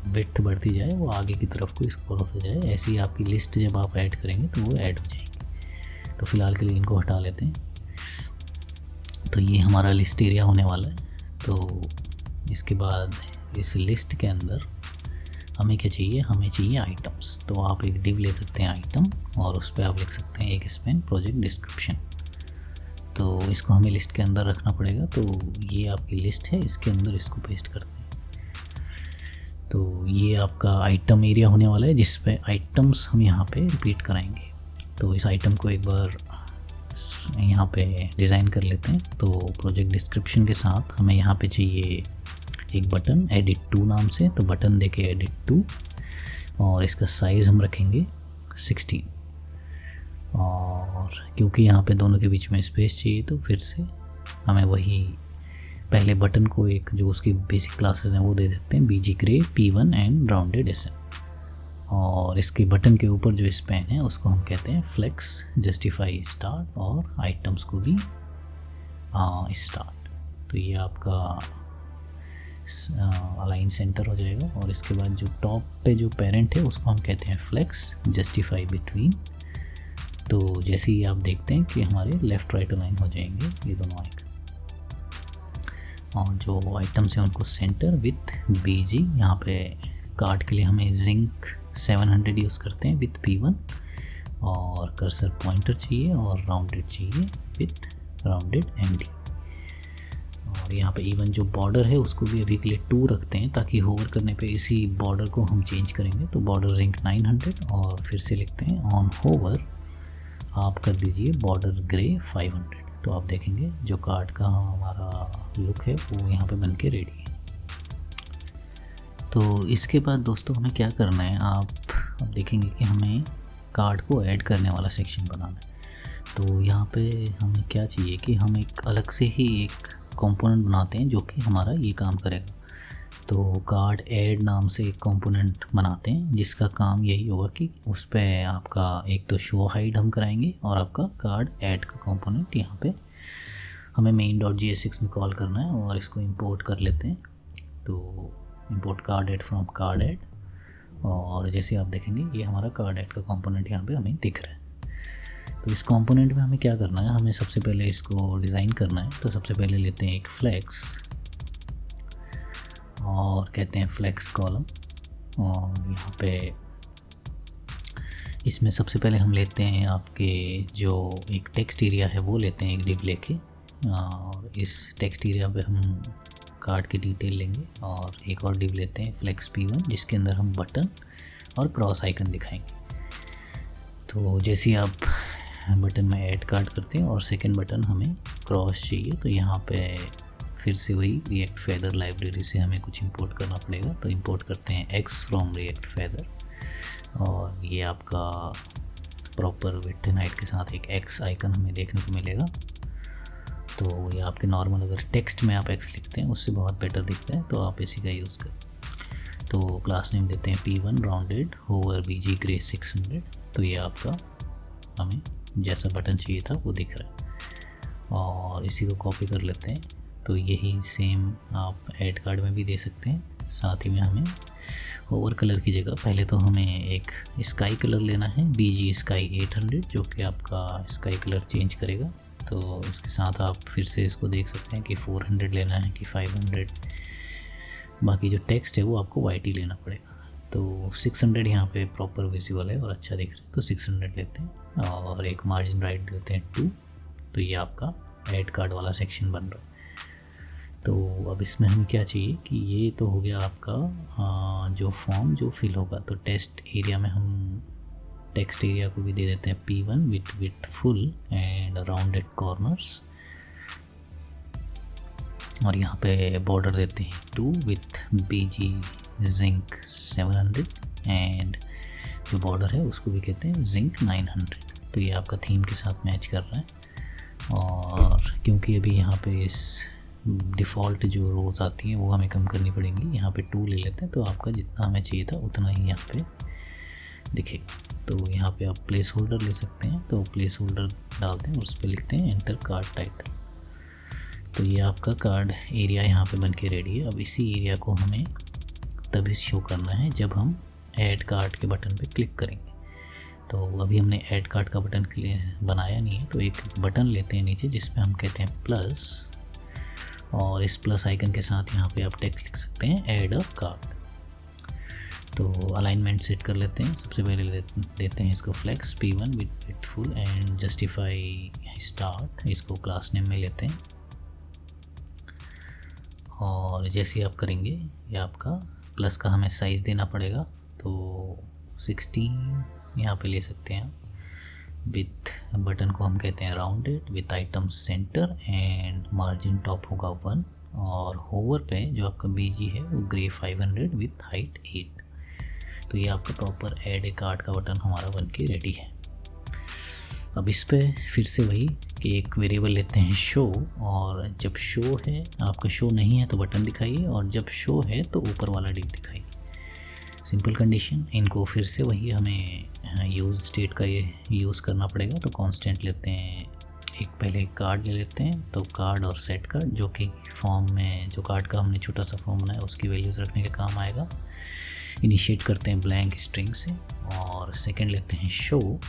विड्थ बढ़ती जाए वो आगे की तरफ को स्क्रॉल होता जाए, ऐसी आपकी लिस्ट जब आप ऐड करेंगे तो वो ऐड हो जाएगी। तो फ़िलहाल के लिए इनको हटा लेते हैं। तो ये हमारा लिस्ट एरिया होने वाला है। तो इसके बाद इस लिस्ट के अंदर हमें क्या चाहिए, हमें चाहिए आइटम्स। तो आप एक डिव ले सकते हैं आइटम, और उस पर आप लिख सकते हैं एक स्पेन प्रोजेक्ट डिस्क्रिप्शन। तो इसको हमें लिस्ट के अंदर रखना पड़ेगा। तो ये आपकी लिस्ट है, इसके अंदर इसको पेस्ट करते हैं। तो ये आपका आइटम एरिया होने वाला है जिस पे आइटम्स हम यहाँ पे रिपीट कराएंगे। तो इस आइटम को एक बार यहाँ पे डिज़ाइन कर लेते हैं। तो प्रोजेक्ट डिस्क्रिप्शन के साथ हमें यहाँ पे चाहिए एक बटन एडिट टू नाम से। तो बटन देके एडिट टू, और इसका साइज़ हम रखेंगे 16। और क्योंकि यहाँ पे दोनों के बीच में स्पेस चाहिए तो फिर से हमें वही पहले बटन को एक जो उसकी बेसिक क्लासेस हैं वो दे देते हैं bg grey p1 and rounded sm। और इसके बटन के ऊपर जो स्पैन है उसको हम कहते हैं फ्लेक्स जस्टिफाई स्टार्ट, और आइटम्स को भी स्टार्ट। तो ये आपका अलाइन सेंटर हो जाएगा। और इसके बाद जो टॉप पे जो पेरेंट है उसको हम कहते हैं फ्लेक्स जस्टिफाई बिटवीन। तो जैसे ही आप देखते हैं कि हमारे लेफ़्ट राइट अलाइन हो जाएंगे ये दोनों आइकन, और जो आइटम्स हैं उनको सेंटर विथ bg। यहाँ पे कार्ड के लिए हमें जिंक 700 यूज़ करते हैं विथ p1, और कर्सर पॉइंटर चाहिए, और राउंडेड चाहिए विथ राउंडेड md। और और यहाँ पे इवन जो बॉर्डर है उसको भी अभी के लिए 2 रखते हैं, ताकि होवर करने पे इसी बॉर्डर को हम चेंज करेंगे। तो बॉर्डर जिंक 900 और फिर से लिखते हैं ऑन होवर आप कर दीजिए बॉर्डर ग्रे 500। तो आप देखेंगे जो कार्ड का हमारा लुक है वो यहाँ पे बन के रेडी है। तो इसके बाद दोस्तों हमें क्या करना है, आप देखेंगे कि हमें कार्ड को ऐड करने वाला सेक्शन बनाना है। तो यहाँ पे हमें क्या चाहिए कि हम एक अलग से ही एक कंपोनेंट बनाते हैं जो कि हमारा ये काम करेगा। तो कार्ड ऐड नाम से एक कंपोनेंट बनाते हैं जिसका काम यही होगा कि उस पर आपका एक तो शो हाइड हम कराएंगे और आपका कार्ड ऐड का कंपोनेंट यहाँ पे हमें main.jsx में कॉल करना है और इसको इंपोर्ट कर लेते हैं। तो import card add from card add, और जैसे आप देखेंगे ये हमारा कार्ड ऐड का कंपोनेंट यहाँ पे हमें दिख रहा है। तो इस कंपोनेंट में हमें क्या करना है, हमें सबसे पहले इसको डिज़ाइन करना है। तो सबसे पहले लेते हैं एक फ्लेक्स और कहते हैं फ्लेक्स कॉलम, और यहाँ पे इसमें सबसे पहले हम लेते हैं आपके जो एक टेक्स्ट एरिया है वो लेते हैं एक डिव लेके, और इस टेक्स्ट एरिया पे हम कार्ड की डिटेल लेंगे। और एक और डिव लेते हैं फ्लेक्स P1 जिसके अंदर हम बटन और क्रॉस आइकन दिखाएंगे। तो जैसे आप बटन में ऐड कार्ड करते हैं और सेकंड बटन हमें क्रॉस चाहिए, तो यहाँ पे फिर से वही रिएक्ट फेदर लाइब्रेरी से हमें कुछ इंपोर्ट करना पड़ेगा। तो इंपोर्ट करते हैं x फ्रॉम रिएक्ट फेदर, और ये आपका प्रॉपर विड्थ एंड हाइट के साथ एक x आइकन हमें देखने को मिलेगा। तो ये आपके नॉर्मल अगर टेक्स्ट में आप x लिखते हैं उससे बहुत बेटर दिखता है, तो आप इसी का यूज़ करें। तो क्लास नेम देते हैं P1 rounded hover BG grey 600। तो ये आपका हमें जैसा बटन चाहिए था वो दिख रहा है, और इसी को कॉपी कर लेते हैं। तो यही सेम आप ऐड कार्ड में भी दे सकते हैं। साथ ही में हमें ओवर कलर की जगह पहले तो हमें एक स्काई कलर लेना है BG स्काई 800, जो कि आपका स्काई कलर चेंज करेगा। तो इसके साथ आप फिर से इसको देख सकते हैं कि 400 लेना है कि 500। बाकी जो टेक्स्ट है वो आपको वाइट ही लेना पड़ेगा। तो 600 यहाँ पे प्रॉपर विजिबल है और अच्छा दिख रहा है, तो 600 लेते हैं और एक मार्जिन राइट देते हैं 2। तो ये आपका ऐड कार्ड वाला सेक्शन बन रहा है। तो अब इसमें हम क्या चाहिए कि ये तो हो गया आपका जो फॉर्म जो फिल होगा। तो टेक्स्ट एरिया में हम टेक्स्ट एरिया को भी दे देते हैं P1 with full and rounded corners, और यहाँ पे बॉर्डर देते हैं 2 विथ BG जिंक 700, एंड जो बॉर्डर है उसको भी कहते हैं जिंक 900। तो ये आपका थीम के साथ मैच कर रहा है। और क्योंकि अभी यहाँ पे इस डिफ़ॉल्ट जो रोज़ आती हैं वो हमें कम करनी पड़ेंगी, यहाँ पे 2 ले लेते हैं। तो आपका जितना हमें चाहिए था उतना ही यहाँ पे दिखेगा। तो यहाँ पे आप प्लेस होल्डर ले सकते हैं। तो प्लेस होल्डर डालते हैं और उस पर लिखते हैं एंटर कार्ड टाइटल। तो ये आपका कार्ड एरिया यहाँ पे बन के रेडी है। अब इसी एरिया को हमें तभी शो करना है जब हम ऐड कार्ड के बटन पे क्लिक करेंगे। तो अभी हमने ऐड कार्ड का बटन बनाया नहीं है, तो एक बटन लेते हैं नीचे जिसमें हम कहते हैं प्लस, और इस प्लस आइकन के साथ यहाँ पे आप टेक्स्ट लिख सकते हैं ऐड अ कार्ड। तो अलाइनमेंट सेट कर लेते हैं। सबसे पहले देते हैं इसको flex P1 with full and justify start, इसको क्लास नेम में लेते हैं। और जैसे आप करेंगे ये आपका प्लस का हमें साइज़ देना पड़ेगा। तो 16 यहाँ पे ले सकते हैं। विथ बटन को हम कहते हैं rounded with item center and margin top होगा 1, और होवर पे जो आपका BG है वो ग्रे 500 विथ हाइट 8। तो ये आपका प्रॉपर ऐड ए कार्ड का बटन हमारा बन के रेडी है। अब इस पे फिर से वही कि एक वेरिएबल लेते हैं शो, और जब शो है आपका शो नहीं है तो बटन दिखाइए, और जब शो है तो ऊपर वाला डिक दिखाइए। Simple condition. इनको फिर से वही हमें यूज़ स्टेट का ये यूज़ करना पड़ेगा। तो कांस्टेंट लेते हैं, एक पहले कार्ड ले लेते हैं। तो कार्ड और सेट कार्ड जो कि फॉर्म में जो कार्ड का हमने छोटा सा फॉर्म बनाया उसकी वैल्यूज़ रखने के काम आएगा। इनिशिएट करते हैं ब्लैंक स्ट्रिंग से, और सेकंड लेते हैं शो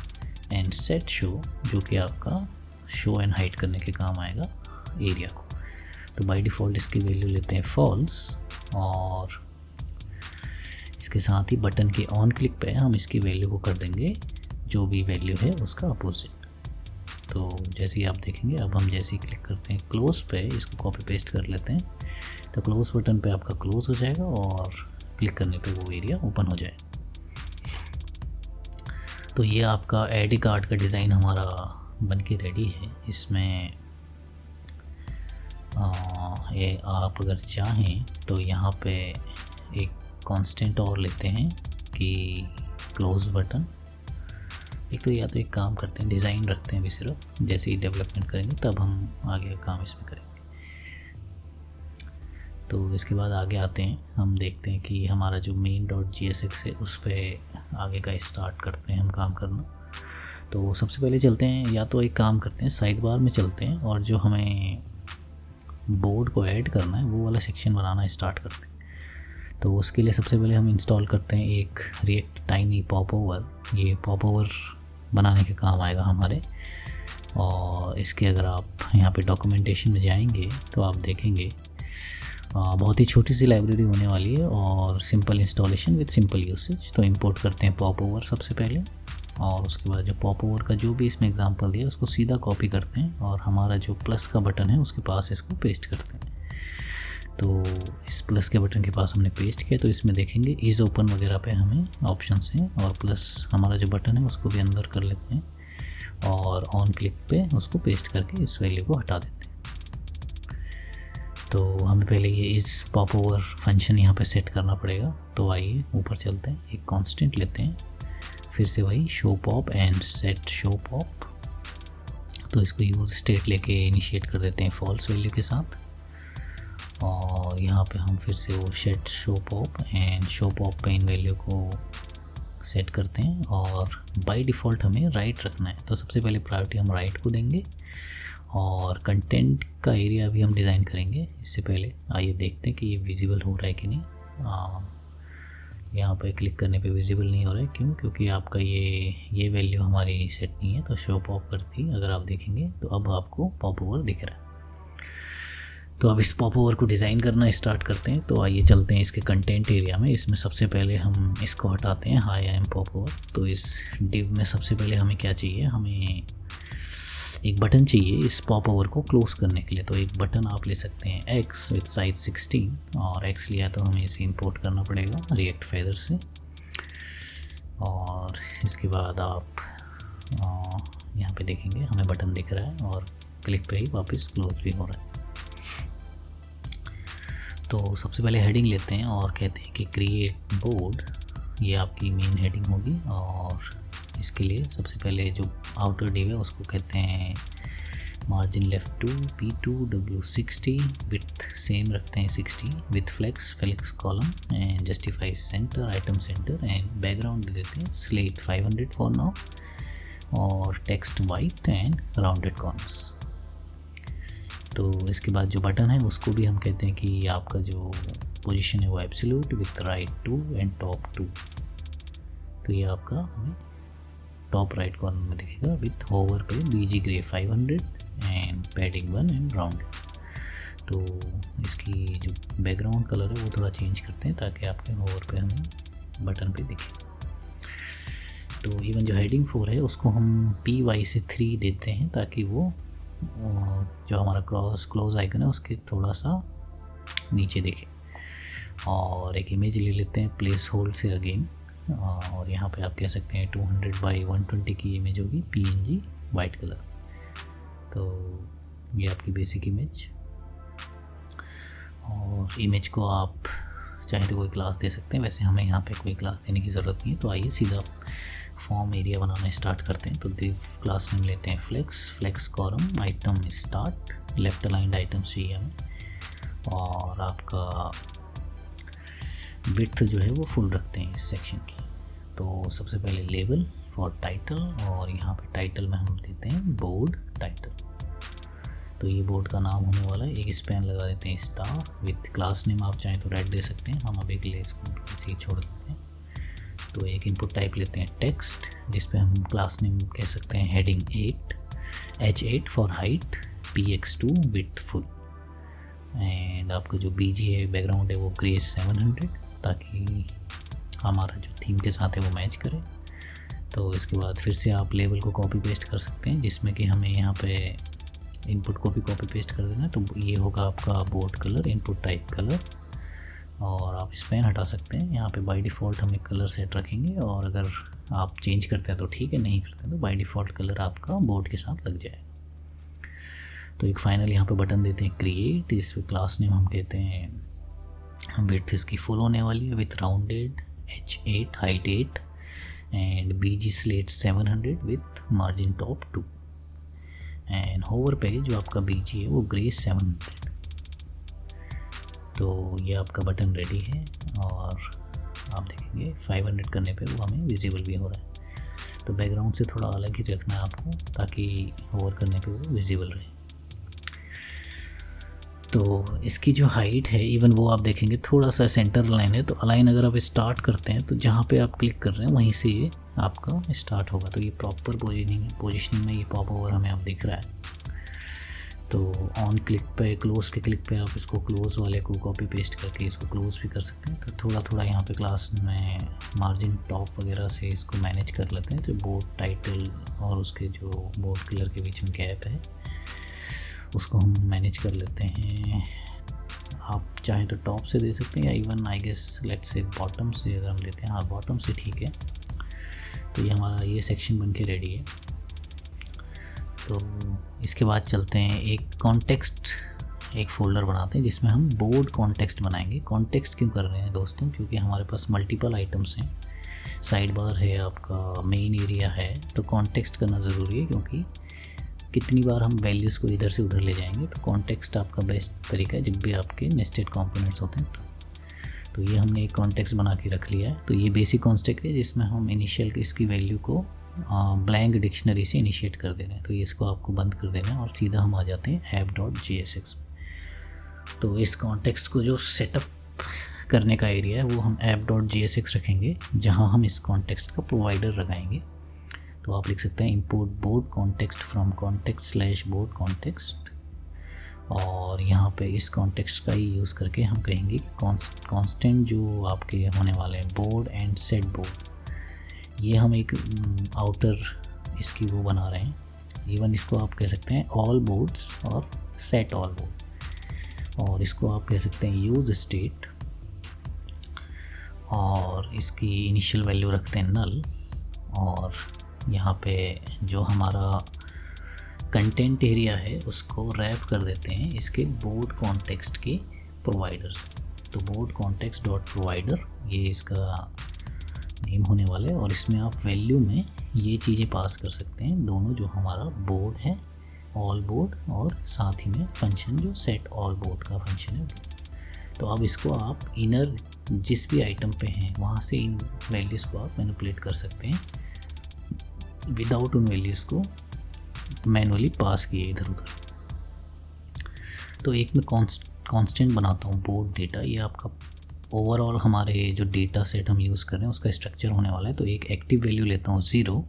एंड सेट शो जो कि आपका शो एंड हाइड करने के काम आएगा एरिया को। तो बाय डिफ़ॉल्ट इसकी वैल्यू लेते हैं फॉल्स, और इसके साथ ही बटन के ऑन क्लिक पे हम इसकी वैल्यू को कर देंगे जो भी वैल्यू है उसका अपोजिट। तो जैसे ही आप देखेंगे, अब हम जैसे ही क्लिक करते हैं क्लोज पे, इसको कॉपी पेस्ट कर लेते हैं, तो क्लोज बटन पे आपका क्लोज हो जाएगा और क्लिक करने पे वो एरिया ओपन हो जाएगा। तो ये आपका आईडी कार्ड का डिज़ाइन हमारा बन के रेडी है। इसमें ये आप अगर चाहें तो यहाँ पे एक कांस्टेंट और लेते हैं कि क्लोज बटन। एक तो या तो एक काम करते हैं, डिज़ाइन रखते हैं भी सिर्फ, जैसे ही डेवलपमेंट करेंगे तब हम आगे का काम इसमें करेंगे। तो इसके बाद आगे आते हैं, हम देखते हैं कि हमारा जो main.jsx है उस पर आगे का स्टार्ट करते हैं हम काम करना। तो सबसे पहले चलते हैं, या तो एक काम करते हैं साइड बार में चलते हैं और जो हमें बोर्ड को ऐड करना है वो वाला सेक्शन बनाना स्टार्ट करते हैं। तो उसके लिए सबसे पहले हम इंस्टॉल करते हैं एक रिएक्ट टाइनी पॉप ओवर। ये पॉप ओवर बनाने के काम आएगा हमारे। और इसके अगर आप यहाँ पे डॉक्यूमेंटेशन में जाएंगे तो आप देखेंगे बहुत ही छोटी सी लाइब्रेरी होने वाली है और simple installation with simple usage. तो इंपोर्ट करते हैं पॉप ओवर सबसे पहले, और उसके बाद जो पॉप ओवर का जो भी इसमें एग्जांपल दिया उसको सीधा कॉपी करते हैं और हमारा जो प्लस का बटन है उसके पास इसको पेस्ट करते हैं। तो इस प्लस के बटन के पास हमने पेस्ट किया, तो इसमें देखेंगे इज़ ओपन वगैरह पे हमें ऑप्शंस हैं, और प्लस हमारा जो बटन है उसको भी अंदर कर लेते हैं और ऑन क्लिक पे उसको पेस्ट करके इस वैल्यू को हटा देते हैं। तो हमें पहले ये इस पॉप ओवर फंक्शन यहाँ पे सेट करना पड़ेगा। तो आइए ऊपर चलते हैं, एक कांस्टेंट लेते हैं, फिर से वही show pop and set show pop. तो इसको यूज़ स्टेट लेके इनिशिएट कर देते हैं फॉल्स वैल्यू के साथ, और यहाँ पे हम फिर से वो set show pop and show pop पे इन वैल्यू को सेट करते हैं। और बाय डिफ़ॉल्ट हमें राइट रखना है, तो सबसे पहले प्रायोरिटी हम राइट को देंगे। और कंटेंट का एरिया भी हम डिज़ाइन करेंगे। इससे पहले आइए देखते हैं कि ये विजिबल हो रहा है कि नहीं। यहाँ पे क्लिक करने पे विजिबल नहीं हो रहा है, क्यों? क्योंकि आपका ये वैल्यू हमारी सेट नहीं है। तो शो पॉप करती अगर आप देखेंगे तो अब आपको पॉप ओवर दिख रहा है। तो अब इस पॉप ओवर को डिज़ाइन करना स्टार्ट करते हैं। तो आइए चलते हैं इसके कंटेंट एरिया में। इसमें सबसे पहले हम इसको हटाते हैं, high I am pop over. तो इस डिव में सबसे पहले हमें क्या चाहिए, हमें एक बटन चाहिए इस पॉप ओवर को क्लोज करने के लिए। तो एक बटन आप ले सकते हैं X विथ साइज 16, और X लिया तो हमें इसे इंपोर्ट करना पड़ेगा रिएक्ट फेदर से। और इसके बाद आप यहाँ पे देखेंगे हमें बटन दिख रहा है और क्लिक पे ही वापस क्लोज भी हो रहा है। तो सबसे पहले हेडिंग लेते हैं और कहते हैं कि क्रिएट बोर्ड, ये आपकी मेन हेडिंग होगी। और इसके लिए सबसे पहले जो आउटर डिव है उसको कहते हैं margin left 2 P2 W60, with same रखते हैं 60, with flex column and justify center item center, and background दे देते हैं स्लेट 500 फॉर नाउ, और text white and rounded corners. तो इसके बाद जो बटन है उसको भी हम कहते हैं कि आपका जो पोजीशन है वो absolute with right 2 and top 2। तो ये आपका हमें टॉप राइट कॉर्नर में दिखेगा विथ होवर पे BG grey 500 and padding 1 and round. तो इसकी जो बैकग्राउंड कलर है वो थोड़ा चेंज करते हैं ताकि आपके होवर पे हमें बटन पे दिखे। तो इवन जो हेडिंग 4 है उसको हम PY से 3 देते हैं ताकि वो जो हमारा क्लोज आइकन है उसके थोड़ा सा नीचे दिखे। और एक इमेज ले लेते हैं प्लेस होल्ड से अगेन, और यहाँ पे आप कह सकते हैं 200 बाई 120 की इमेज होगी, PNG वाइट कलर। तो ये आपकी बेसिक इमेज, और इमेज को आप चाहे तो कोई क्लास दे सकते हैं, वैसे हमें यहाँ पे कोई क्लास देने की ज़रूरत नहीं है। तो आइए सीधा फॉर्म एरिया बनाना स्टार्ट करते हैं। तो दिव क्लास नेम लेते हैं flex column item start, left aligned items चाहिए हमें, और आपका विड्थ जो है वो फुल रखते हैं इस सेक्शन की। तो सबसे पहले लेबल फॉर टाइटल, और यहाँ पे टाइटल में हम देते हैं बोर्ड टाइटल। तो ये बोर्ड का नाम होने वाला है, एक स्पैन लगा देते हैं स्टार विथ क्लास नेम, आप चाहें तो रेड दे सकते हैं, हम अभी के लिए इसको ऐसे ही छोड़ देते हैं। तो एक इनपुट टाइप लेते हैं टेक्स्ट, जिस पे हम क्लास नेम कह सकते हैं heading 8, H8 for height, PX2 with full, and आपका जो BG है बैकग्राउंड है वो ग्रे 700 ताकि हमारा जो थीम के साथ है वो मैच करे। तो इसके बाद फिर से आप लेबल को कॉपी पेस्ट कर सकते हैं, जिसमें कि हमें यहाँ पे इनपुट को भी कॉपी पेस्ट कर देना है। तो ये होगा आपका board colour, input type colour, और आप इस पेन हटा सकते हैं। यहाँ पे बाय डिफ़ॉल्ट हम एक कलर सेट रखेंगे, और अगर आप चेंज करते हैं तो ठीक है, नहीं करते हैं तो बाय डिफ़ॉल्ट कलर आपका बोर्ड के साथ लग जाएगा। तो एक फाइनल यहाँ पे बटन देते हैं क्रिएट, इस पे क्लास नेम हम कहते हैं विड्थ इसकी फुल होने वाली है with rounded H8 height 8 and BG slate 700 with margin top 2 and hover पे जो आपका BG है वो ग्रे 700। तो ये आपका बटन रेडी है, और आप देखेंगे 500 करने पे वो हमें विजिबल भी हो रहा है। तो बैकग्राउंड से थोड़ा अलग ही रखना है आपको, ताकि होवर करने पे वो विजिबल रहे। तो इसकी जो हाइट है इवन वो आप देखेंगे थोड़ा सा सेंटर लाइन है, तो अलाइन अगर आप स्टार्ट करते हैं तो जहाँ पे आप क्लिक कर रहे हैं वहीं से ये आपका स्टार्ट होगा। तो ये प्रॉपर पोजीशनिंग में ये पॉप ओवर हमें अब दिख रहा है। तो ऑन क्लिक पे, क्लोज़ के क्लिक पे आप इसको क्लोज़ वाले को कॉपी पेस्ट करके इसको क्लोज़ भी कर सकते हैं। तो थोड़ा थोड़ा यहाँ पे क्लास में मार्जिन टॉप वगैरह से इसको मैनेज कर लेते हैं। तो बोर्ड टाइटल और उसके जो बोर्ड कलर के बीच में गैप है उसको हम मैनेज कर लेते हैं। आप चाहें तो टॉप से दे सकते हैं, या even I guess let's say bottom से अगर हम लेते हैं, हाँ बॉटम से ठीक है। तो ये हमारा ये सेक्शन बन के रेडी है। तो इसके बाद चलते हैं एक कॉन्टेक्स्ट, एक फ़ोल्डर बनाते हैं जिसमें हम बोर्ड कॉन्टेक्स्ट बनाएंगे। कॉन्टेक्स्ट क्यों कर रहे हैं दोस्तों? क्योंकि हमारे पास मल्टीपल आइटम्स हैं, साइड बार है, आपका मेन एरिया है, तो कॉन्टेक्स्ट करना ज़रूरी है, क्योंकि कितनी बार हम वैल्यूज़ को इधर से उधर ले जाएंगे। तो कॉन्टेक्स्ट आपका बेस्ट तरीका है जब भी आपके नेस्टेड कंपोनेंट्स होते हैं। तो ये हमने एक कॉन्टेक्स्ट बना के रख लिया है। तो ये बेसिक कॉन्टेक्स्ट है जिसमें हम इनिशियल इसकी वैल्यू को ब्लैंक डिक्शनरी से इनिशिएट कर दे रहे हैं। तो ये इसको आपको बंद कर देना है और सीधा हम आ जाते हैं app.jsx। तो इस कॉन्टेक्स्ट को जो सेटअप करने का एरिया है वो हम app.jsx रखेंगे, जहाँ हम इस कॉन्टेक्स्ट का प्रोवाइडर लगाएंगे। तो आप लिख सकते हैं import board context from context board context, और यहाँ पे इस कॉन्टेक्स्ट का ही यूज़ करके हम कहेंगे कांस्टेंट जो आपके होने वाले हैं बोर्ड एंड सेट बोर्ड, ये हम एक आउटर इसकी वो बना रहे हैं। इवन इसको आप कह सकते हैं ऑल बोर्ड्स और सेट ऑल बोर्ड, और इसको आप कह सकते हैं यूज स्टेट, और इसकी इनिशियल वैल्यू रखते हैं नल, और यहाँ पे जो हमारा कंटेंट एरिया है उसको रैप कर देते हैं इसके बोर्ड कॉन्टेक्स्ट के प्रोवाइडर्स। तो बोर्ड कॉन्टेक्स्ट डॉट प्रोवाइडर ये इसका नेम होने वाला है, और इसमें आप वैल्यू में ये चीज़ें पास कर सकते हैं, दोनों जो हमारा बोर्ड है ऑल बोर्ड, और साथ ही में फंक्शन जो सेट ऑल बोर्ड का फंक्शन है। तो अब इसको आप इनर जिस भी आइटम पे हैं वहाँ से इन वैल्यूज़ को आप मैनिपुलेट कर सकते हैं विदाउट उन वैल्यूज़ को मैनुअली पास किए इधर उधर। तो एक मैं कांस्टेंट बनाता हूँ बोर्ड डेटा, ये आपका ओवरऑल हमारे जो डेटा सेट हम यूज़ कर रहे हैं उसका स्ट्रक्चर होने वाला है। तो एक एक्टिव वैल्यू लेता हूँ 0,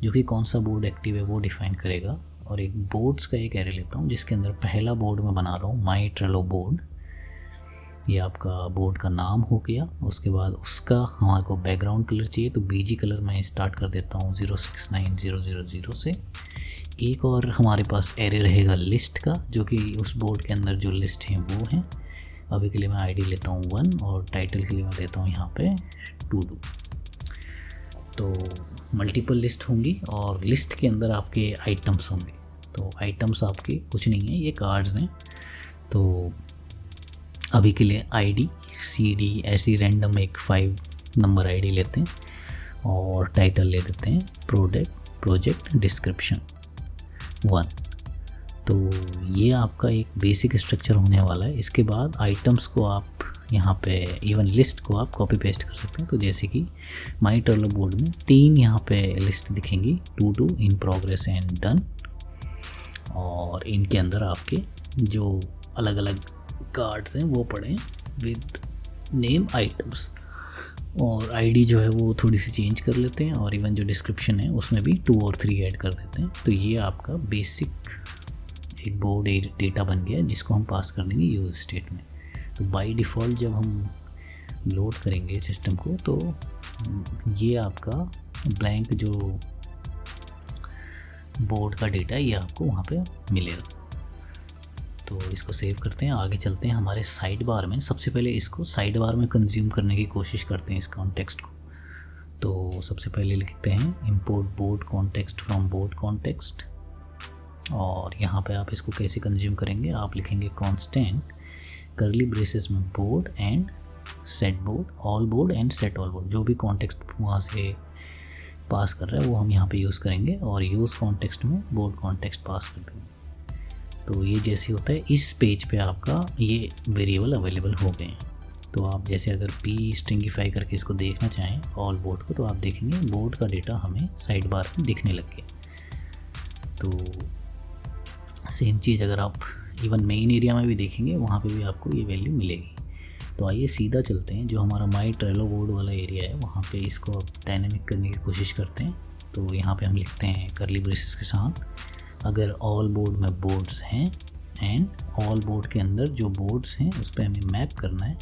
जो कि कौन सा बोर्ड एक्टिव है वो डिफाइन करेगा, और एक बोर्ड्स का एक एरे लेता हूँ जिसके अंदर पहला बोर्ड मैं बना रहा हूँ माई ट्रेलो बोर्ड, ये आपका बोर्ड का नाम हो गया। उसके बाद उसका हमारे को बैकग्राउंड कलर चाहिए, तो BG कलर मैं स्टार्ट कर देता हूँ 069000 से। एक और हमारे पास एरे रहेगा लिस्ट का, जो कि उस बोर्ड के अंदर जो लिस्ट हैं वो हैं। अभी के लिए मैं ID लेता हूँ 1, और टाइटल के लिए मैं देता हूँ यहाँ पे to do। तो मल्टीपल लिस्ट होंगी, और लिस्ट के अंदर आपके आइटम्स होंगे। तो आइटम्स आपके कुछ नहीं है, ये कार्ड्स हैं। तो अभी के लिए ID CD ऐसी रैंडम एक 5 नंबर ID लेते हैं, और टाइटल ले देते हैं प्रोजेक्ट डिस्क्रिप्शन 1। तो ये आपका एक बेसिक स्ट्रक्चर होने वाला है। इसके बाद आइटम्स को आप यहाँ पे इवन लिस्ट को आप कॉपी पेस्ट कर सकते हैं। तो जैसे कि माई ट्रेलो बोर्ड में 3 यहाँ पे लिस्ट दिखेंगी, to do, in progress and done, और इनके अंदर आपके जो अलग अलग कार्ड्स हैं वो पड़े विद नेम आइटम्स, और ID जो है वो थोड़ी सी चेंज कर लेते हैं, और इवन जो डिस्क्रिप्शन है उसमें भी 2 और 3 ऐड कर देते हैं। तो ये आपका बेसिक एक बोर्ड डेटा बन गया जिसको हम पास कर देंगे यूज स्टेट में। तो बाय डिफ़ॉल्ट जब हम लोड करेंगे सिस्टम को, तो ये आपका ब्लैंक जो बोर्ड का डेटा ये आपको वहाँ पे मिलेगा। तो इसको सेव करते हैं, आगे चलते हैं हमारे साइड बार में। सबसे पहले इसको साइड बार में कंज्यूम करने की कोशिश करते हैं इस कॉन्टेक्स्ट को। तो सबसे पहले लिखते हैं import board context from board context, और यहाँ पे आप इसको कैसे कंज्यूम करेंगे, आप लिखेंगे कांस्टेंट कर्ली ब्रेसेस में board and set board, all board and set all board. जो भी कॉन्टेक्स्ट वहाँ से पास कर रहा है वो हम यहाँ पे यूज़ करेंगे, और यूज़ कॉन्टेक्स्ट में बोर्ड कॉन्टेक्स्ट पास कर देंगे। तो ये जैसे होता है इस पेज पे आपका ये वेरिएबल अवेलेबल हो गए हैं। तो आप जैसे अगर पी स्ट्रिंगिफाई करके इसको देखना चाहें ऑल बोर्ड को, तो आप देखेंगे बोर्ड का डेटा हमें साइड बार में दिखने लग गया। तो सेम चीज़ अगर आप इवन मेन एरिया में भी देखेंगे वहाँ पे भी आपको ये वैल्यू मिलेगी। तो आइए सीधा चलते हैं, जो हमारा माई ट्रेलो बोर्ड वाला एरिया है वहाँ पे इसको अब डायनेमिक करने की कोशिश करते हैं। तो यहाँ पे हम लिखते हैं कर्ली ब्रेसेस के साथ अगर ऑल बोर्ड में बोर्ड्स हैं एंड ऑल बोर्ड के अंदर जो बोर्ड्स हैं उस पर हमें मैप करना है,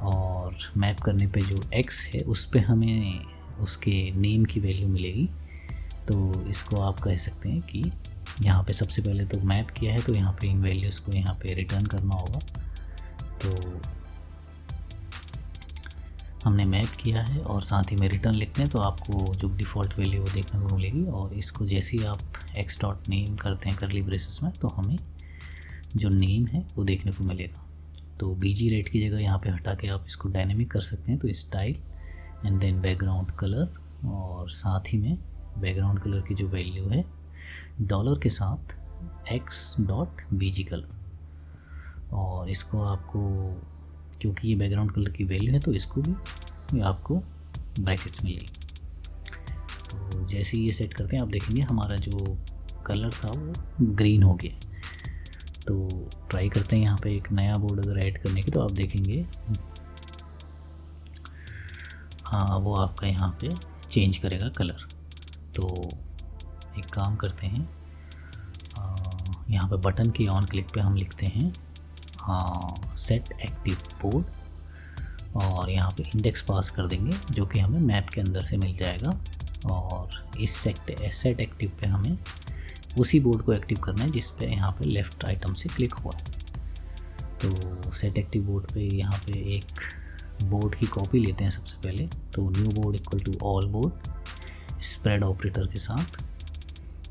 और मैप करने पे जो x है उस पर हमें उसके नेम की वैल्यू मिलेगी। तो इसको आप कह सकते हैं कि यहाँ पे सबसे पहले तो मैप किया है, तो यहाँ पे इन वैल्यूज़ को यहाँ पे रिटर्न करना होगा। तो हमने मैप किया है और साथ ही में रिटर्न लिखते हैं, तो आपको जो डिफ़ॉल्ट वैल्यू वो देखने को मिलेगी। और इसको जैसे ही आप एक्स डॉट नेम करते हैं कर्ली ब्रेसेस में, तो हमें जो नेम है वो देखने को मिलेगा। तो बीजी रेट की जगह यहाँ पे हटा के आप इसको डायनेमिक कर सकते हैं। तो style and then background colour, और साथ ही में बैकग्राउंड कलर की जो वैल्यू है डॉलर के साथ एक्स डॉट बीजी कलर। और इसको आपको, क्योंकि ये बैकग्राउंड कलर की वैल्यू है, तो इसको भी आपको ब्रैकेट्स मिलेगी। तो जैसे ही ये सेट करते हैं आप देखेंगे हमारा जो कलर था वो ग्रीन हो गया। तो ट्राई करते हैं यहाँ पे एक नया बोर्ड अगर ऐड करने की, तो आप देखेंगे हाँ वो आपका यहाँ पे चेंज करेगा कलर। तो एक काम करते हैं, यहाँ पे बटन की ऑन क्लिक पे हम लिखते हैं सेट एक्टिव बोर्ड, और यहाँ पे इंडेक्स पास कर देंगे जो कि हमें मैप के अंदर से मिल जाएगा। और इस सेट एक्टिव पे हमें उसी बोर्ड को एक्टिव करना है जिस पे यहाँ पे लेफ़्ट आइटम से क्लिक हुआ है। तो सेट एक्टिव बोर्ड पे यहाँ पे एक बोर्ड की कॉपी लेते हैं सबसे पहले। तो new board equal to all board spread operator के साथ,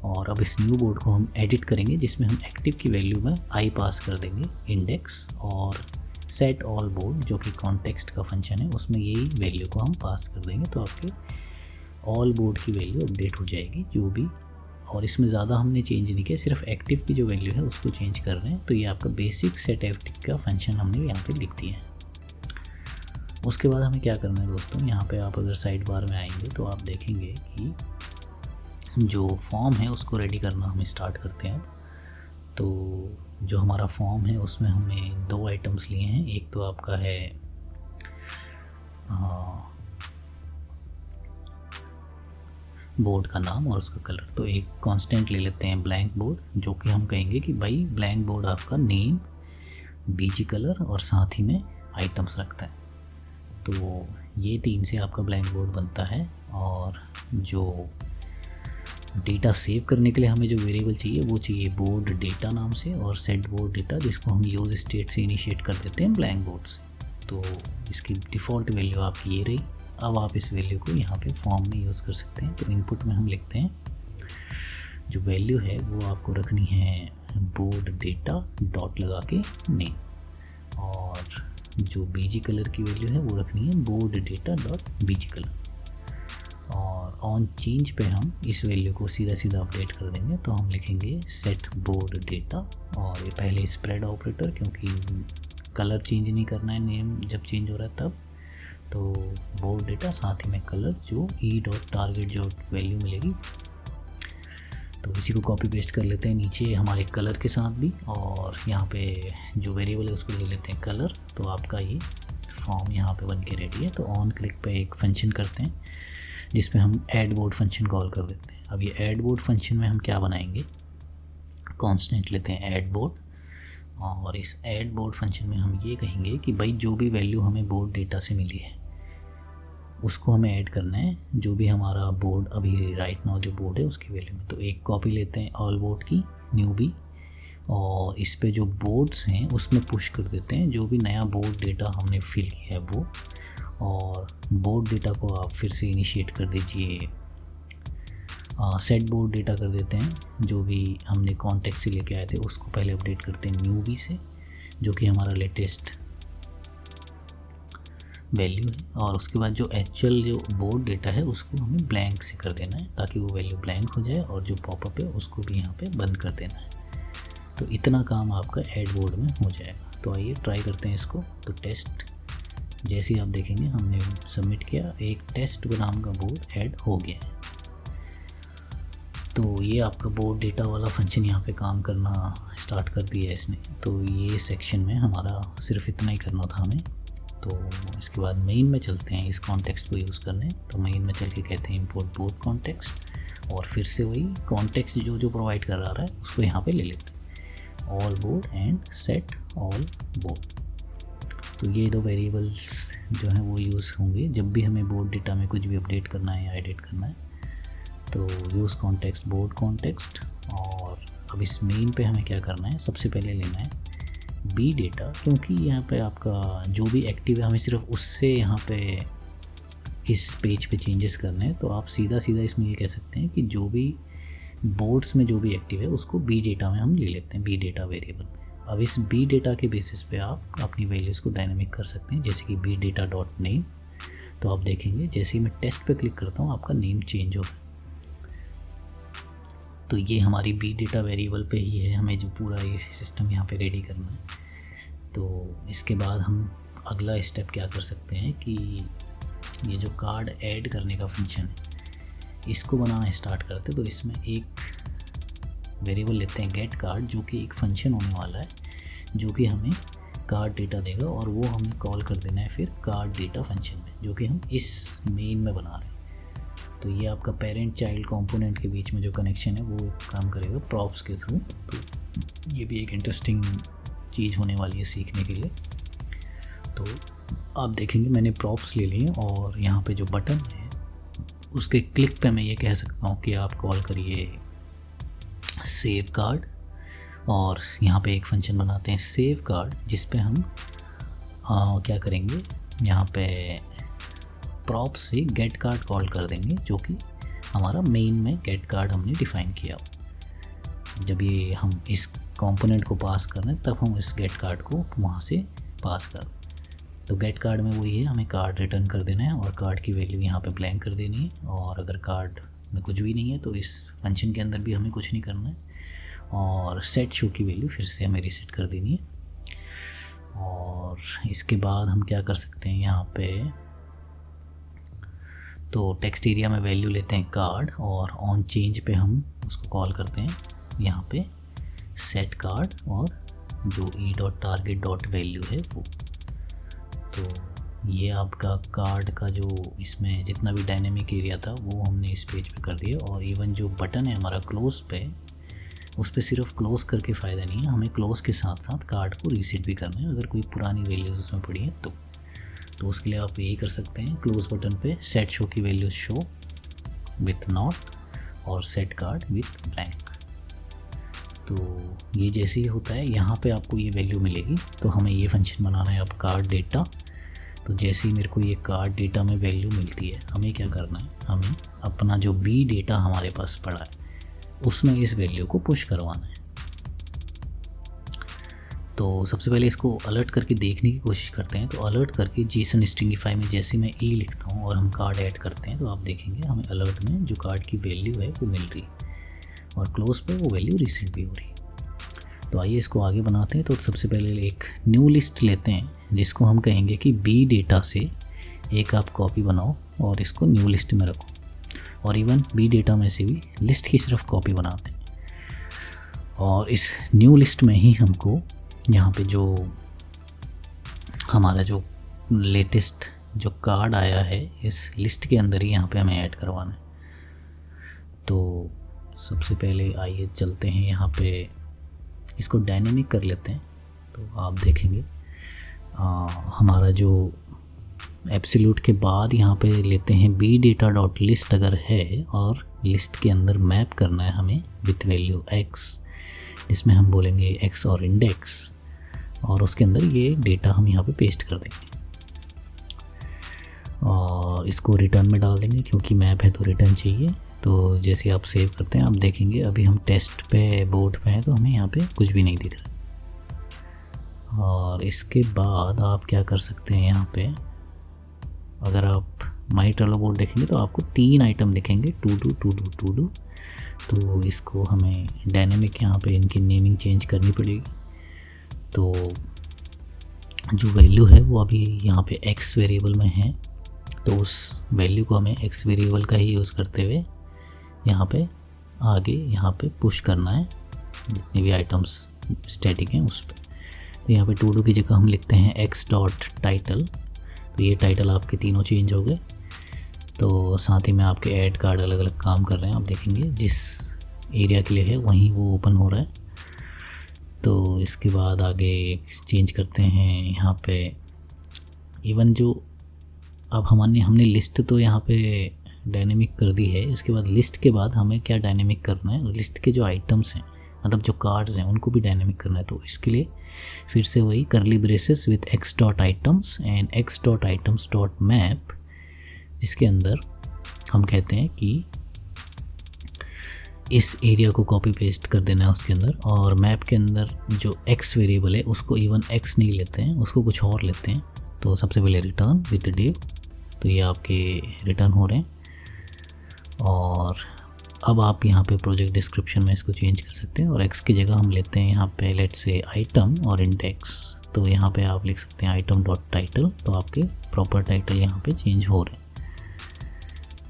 और अब इस न्यू बोर्ड को हम एडिट करेंगे जिसमें हम एक्टिव की वैल्यू में आई पास कर देंगे इंडेक्स, और सेट ऑल बोर्ड जो कि कॉन्टेक्स्ट का फंक्शन है उसमें यही वैल्यू को हम पास कर देंगे। तो आपके ऑल बोर्ड की वैल्यू अपडेट हो जाएगी जो भी, और इसमें ज़्यादा हमने चेंज नहीं किया, सिर्फ एक्टिव की जो वैल्यू है उसको चेंज कर रहे हैं। तो ये आपका बेसिक सेट एक्टिव का फंक्शन हमने यहाँ पे लिख दिया है। उसके बाद हमें क्या करना है दोस्तों, यहाँ पे आप अगर साइड बार में आएंगे तो आप देखेंगे कि जो फॉर्म है उसको रेडी करना हम स्टार्ट करते हैं। तो जो हमारा फॉर्म है उसमें हमें दो आइटम्स लिए हैं। एक तो आपका है बोर्ड का नाम और उसका कलर। तो एक कांस्टेंट ले लेते हैं ब्लैंक बोर्ड, जो कि हम कहेंगे कि भाई ब्लैंक बोर्ड आपका नेम, बीजी कलर और साथ ही में आइटम्स रखता है। तो ये तीन से आपका ब्लैंक बोर्ड बनता है। और जो डेटा सेव करने के लिए हमें जो वेरिएबल चाहिए वो चाहिए बोर्ड डेटा नाम से, और सेट बोर्ड डेटा जिसको हम यूज़ स्टेट से इनिशिएट कर देते हैं ब्लैंक बोर्ड से। तो इसकी डिफ़ॉल्ट वैल्यू आपकी ये रही। अब आप इस वैल्यू को यहाँ पे फॉर्म में यूज़ कर सकते हैं। तो इनपुट में हम लिखते हैं जो वैल्यू है वो आपको रखनी है बोर्ड डेटा डॉट लगा के नेम, और जो बीजी कलर की वैल्यू है वो रखनी है board data dot BG colour. और ऑन चेंज पे हम इस वैल्यू को सीधा सीधा अपडेट कर देंगे। तो हम लिखेंगे सेट बोर्ड डेटा, और ये पहले स्प्रेड ऑपरेटर, क्योंकि कलर चेंज नहीं करना है नेम जब चेंज हो रहा है तब। तो बोर्ड डेटा साथ ही में कलर जो ई डॉट टारगेट जो वैल्यू मिलेगी। तो इसी को कॉपी पेस्ट कर लेते हैं नीचे हमारे कलर के साथ भी, और यहाँ पे जो वेरिएबल है उसको ले लेते हैं कलर। तो आपका ये फॉर्म यहाँ पे बन के रेडी है। तो ऑन क्लिक पे एक फंक्शन करते हैं जिसमें हम ऐड बोर्ड फंक्शन कॉल कर देते हैं। अब ये ऐड बोर्ड फंक्शन में हम क्या बनाएंगे, कांस्टेंट लेते हैं ऐड बोर्ड, और इस ऐड बोर्ड फंक्शन में हम ये कहेंगे कि भाई जो भी वैल्यू हमें बोर्ड डेटा से मिली है उसको हमें ऐड करना है जो भी हमारा बोर्ड अभी राइट नाउ जो बोर्ड है उसकी वैल्यू में। तो एक कॉपी लेते हैं ऑल बोर्ड की, न्यू बी, और इस पे जो बोर्ड्स हैं उसमें पुश कर देते हैं जो भी नया बोर्ड डेटा हमने फिल किया है वो। और बोर्ड डेटा को आप फिर से इनिशिएट कर दीजिए, सेट बोर्ड डेटा कर देते हैं, जो भी हमने कॉन्टेक्ट से लेके आए थे उसको पहले अपडेट करते हैं न्यू बी से, जो कि हमारा लेटेस्ट वैल्यू है। और उसके बाद जो एक्चुअल जो बोर्ड डेटा है उसको हमें ब्लैंक से कर देना है ताकि वो वैल्यू ब्लैंक हो जाए, और जो पॉपअप है उसको भी यहाँ पे बंद कर देना है। तो इतना काम आपका ऐड बोर्ड में हो जाएगा। तो आइए ट्राई करते हैं इसको। तो टेस्ट, जैसे ही आप देखेंगे हमने सबमिट किया, एक टेस्ट नाम का बोर्ड ऐड हो गया है। तो ये आपका बोर्ड डेटा वाला फंक्शन यहाँ पे काम करना स्टार्ट कर दिया है इसने। तो ये सेक्शन में हमारा सिर्फ इतना ही करना था हमें। तो इसके बाद मेन में चलते हैं इस कॉन्टेक्स्ट को यूज़ करने। तो मेन में चल के कहते हैं इंपोर्ट बोर्ड कॉन्टेक्स्ट, और फिर से वही कॉन्टेक्स्ट जो प्रोवाइड कर रहा है उसको यहाँ पे ले लेते हैं, all board and set all board. तो ये दो वेरिएबल्स जो हैं वो यूज़ होंगे जब भी हमें बोर्ड डेटा में कुछ भी अपडेट करना है या एडिट करना है। तो यूज़ कॉन्टेक्स्ट बोर्ड कॉन्टेक्स्ट। और अब इस मेन पे हमें क्या करना है, सबसे पहले लेना है बी डेटा, क्योंकि यहाँ पे आपका जो भी एक्टिव है हमें सिर्फ उससे यहाँ पे इस पेज पे चेंजेस करने हैं। तो आप सीधा इसमें ये कह सकते हैं कि जो भी बोर्ड्स में जो भी एक्टिव है उसको बी डेटा में हम ले लेते हैं, बी डेटा वेरिएबल में। अब इस बी डेटा के बेसिस पे आप अपनी वैल्यूज़ को डायनामिक कर सकते हैं, जैसे कि बी डेटा डॉट नेम। तो आप देखेंगे जैसे ही मैं टेस्ट पे क्लिक करता हूँ आपका नेम चेंज होगा। तो ये हमारी बी डेटा वेरिएबल पे ही है, हमें जो पूरा ये सिस्टम यहाँ पे रेडी करना है। तो इसके बाद हम अगला स्टेप क्या कर सकते हैं कि ये जो कार्ड ऐड करने का फंक्शन है इसको बनाना स्टार्ट करते। तो इसमें एक वेरिएबल लेते हैं गेट कार्ड, जो कि एक फंक्शन होने वाला है जो कि हमें कार्ड डेटा देगा, और वो हमें कॉल कर देना है फिर कार्ड डेटा फंक्शन में, जो कि हम इस मेन में बना रहे हैं। तो ये आपका पेरेंट चाइल्ड कंपोनेंट के बीच में जो कनेक्शन है वो काम करेगा प्रॉप्स के थ्रू। तो ये भी एक इंटरेस्टिंग चीज़ होने वाली है सीखने के लिए। तो आप देखेंगे मैंने प्रॉप्स ले लिए, और यहाँ पे जो बटन है उसके क्लिक पे मैं ये कह सकता हूँ कि आप कॉल करिए सेव कार्ड, और यहाँ पे एक फंक्शन बनाते हैं सेव कार्ड, जिस पे हम क्या करेंगे, यहाँ पे प्रॉप से गेट कार्ड कॉल कर देंगे, जो कि हमारा मेन में गेट कार्ड हमने डिफ़ाइन किया हो। जब ये हम इस कंपोनेंट को पास कर रहे हैं तब हम इस गेट कार्ड को वहाँ से पास कर। तो गेट कार्ड में वही है, हमें कार्ड रिटर्न कर देना है और कार्ड की वैल्यू यहाँ पे ब्लैंक कर देनी है। और अगर कार्ड में कुछ भी नहीं है तो इस फंक्शन के अंदर भी हमें कुछ नहीं करना है, और सेट शो की वैल्यू फिर से हमें रीसेट कर देनी है। और इसके बाद हम क्या कर सकते हैं यहाँ पे, तो टेक्स्ट एरिया में वैल्यू लेते हैं कार्ड, और ऑन चेंज पे हम उसको कॉल करते हैं यहाँ पे सेट कार्ड, और जो E dot target dot value है वो। तो ये आपका कार्ड का जो इसमें जितना भी डायनेमिक एरिया था वो हमने इस पेज पे कर दिया। और इवन जो बटन है हमारा क्लोज पे, उस पर सिर्फ क्लोज़ करके फ़ायदा नहीं है, हमें क्लोज़ के साथ साथ कार्ड को रीसेट भी करना है अगर कोई पुरानी वैल्यूज़ उसमें पड़ी हैं तो उसके लिए आप यही कर सकते हैं, क्लोज़ बटन पे सेट शो की वैल्यूज़ शो विथ नॉट और सेट कार्ड विथ ब्लैंक। तो ये जैसे ही होता है यहाँ पे आपको ये वैल्यू मिलेगी। तो हमें ये फंक्शन बनाना है अब कार्ड डेटा। तो जैसे ही मेरे को ये कार्ड डेटा में वैल्यू मिलती है, हमें क्या करना है, हमें अपना जो बी डेटा हमारे पास पड़ा है उसमें इस वैल्यू को पुश करवाना है। तो सबसे पहले इसको अलर्ट करके देखने की कोशिश करते हैं। तो अलर्ट करके जेसन स्ट्रिंगिफाई में जैसे मैं ई लिखता हूँ और हम कार्ड ऐड करते हैं तो आप देखेंगे हमें अलर्ट में जो कार्ड की वैल्यू है वो मिल रही है, और क्लोज पे वो वैल्यू रीसेट भी हो रही है। तो आइए इसको आगे बनाते हैं। तो सबसे पहले एक न्यू लिस्ट लेते हैं, जिसको हम कहेंगे कि बी डेटा से एक आप कॉपी बनाओ और इसको न्यू लिस्ट में रखो, और इवन बी डेटा में से भी लिस्ट की सिर्फ कॉपी बनाते हैं। और इस न्यू लिस्ट में ही हमको यहाँ पे जो हमारा जो लेटेस्ट जो कार्ड आया है इस लिस्ट के अंदर ही यहाँ पे हमें ऐड करवाना है। तो सबसे पहले आइए चलते हैं यहाँ पे, इसको डायनेमिक कर लेते हैं। तो आप देखेंगे हमारा जो एब्सोल्यूट के बाद यहाँ पे लेते हैं बी डेटा डॉट लिस्ट अगर है, और लिस्ट के अंदर मैप करना है हमें विथ वैल्यू x, जिसमें हम बोलेंगे x और इंडेक्स, और उसके अंदर ये डेटा हम यहाँ पे पेस्ट कर देंगे और इसको रिटर्न में डाल देंगे, क्योंकि मैप है तो रिटर्न चाहिए। तो जैसे आप सेव करते हैं आप देखेंगे अभी हम टेस्ट पे बोर्ड पे हैं तो हमें यहाँ पे कुछ भी नहीं दिख रहा। और इसके बाद आप क्या कर सकते हैं, यहाँ पे अगर आप माई ट्रेलो बोर्ड देखेंगे तो आपको 3 आइटम दिखेंगे, टू डू। तो इसको हमें डायनेमिक यहाँ पे इनकी नेमिंग चेंज करनी पड़ेगी। तो जो वैल्यू है वो अभी यहाँ पे x वेरिएबल में है, तो उस वैल्यू को हमें x वेरिएबल का ही यूज़ करते हुए यहाँ पे आगे यहाँ पे पुश करना है जितने भी आइटम्स स्टैटिक हैं उस पर। तो यहाँ पे टू डू की जगह हम लिखते हैं x डॉट टाइटल। तो ये टाइटल आपके तीनों चेंज हो गए। तो साथ ही में आपके ऐड कार्ड अलग अलग काम कर रहे हैं, आप देखेंगे जिस एरिया के लिए है वहीं वो ओपन हो रहा है। तो इसके बाद आगे चेंज करते हैं यहाँ पे इवन जो अब हमने लिस्ट तो यहाँ पे डायनेमिक कर दी है। इसके बाद लिस्ट के बाद हमें क्या डायनेमिक करना है, लिस्ट के जो आइटम्स हैं मतलब जो कार्ड्स हैं उनको भी डायनेमिक करना है। तो इसके लिए फिर से वही करली braces with x dot items and x dot items dot map, जिसके अंदर हम कहते हैं कि इस एरिया को कॉपी पेस्ट कर देना है उसके अंदर। और मैप के अंदर जो x वेरिएबल है उसको इवन x नहीं लेते हैं, उसको कुछ और लेते हैं। तो सबसे पहले रिटर्न विद डिव, तो ये आपके रिटर्न हो रहे हैं। और अब आप यहाँ पे प्रोजेक्ट डिस्क्रिप्शन में इसको चेंज कर सकते हैं और x की जगह हम लेते हैं यहाँ पे लेट्स से आइटम और इंडेक्स। तो यहाँ पे आप लिख सकते हैं आइटम डॉट टाइटल, तो आपके प्रॉपर टाइटल यहाँ पे चेंज हो रहे हैं।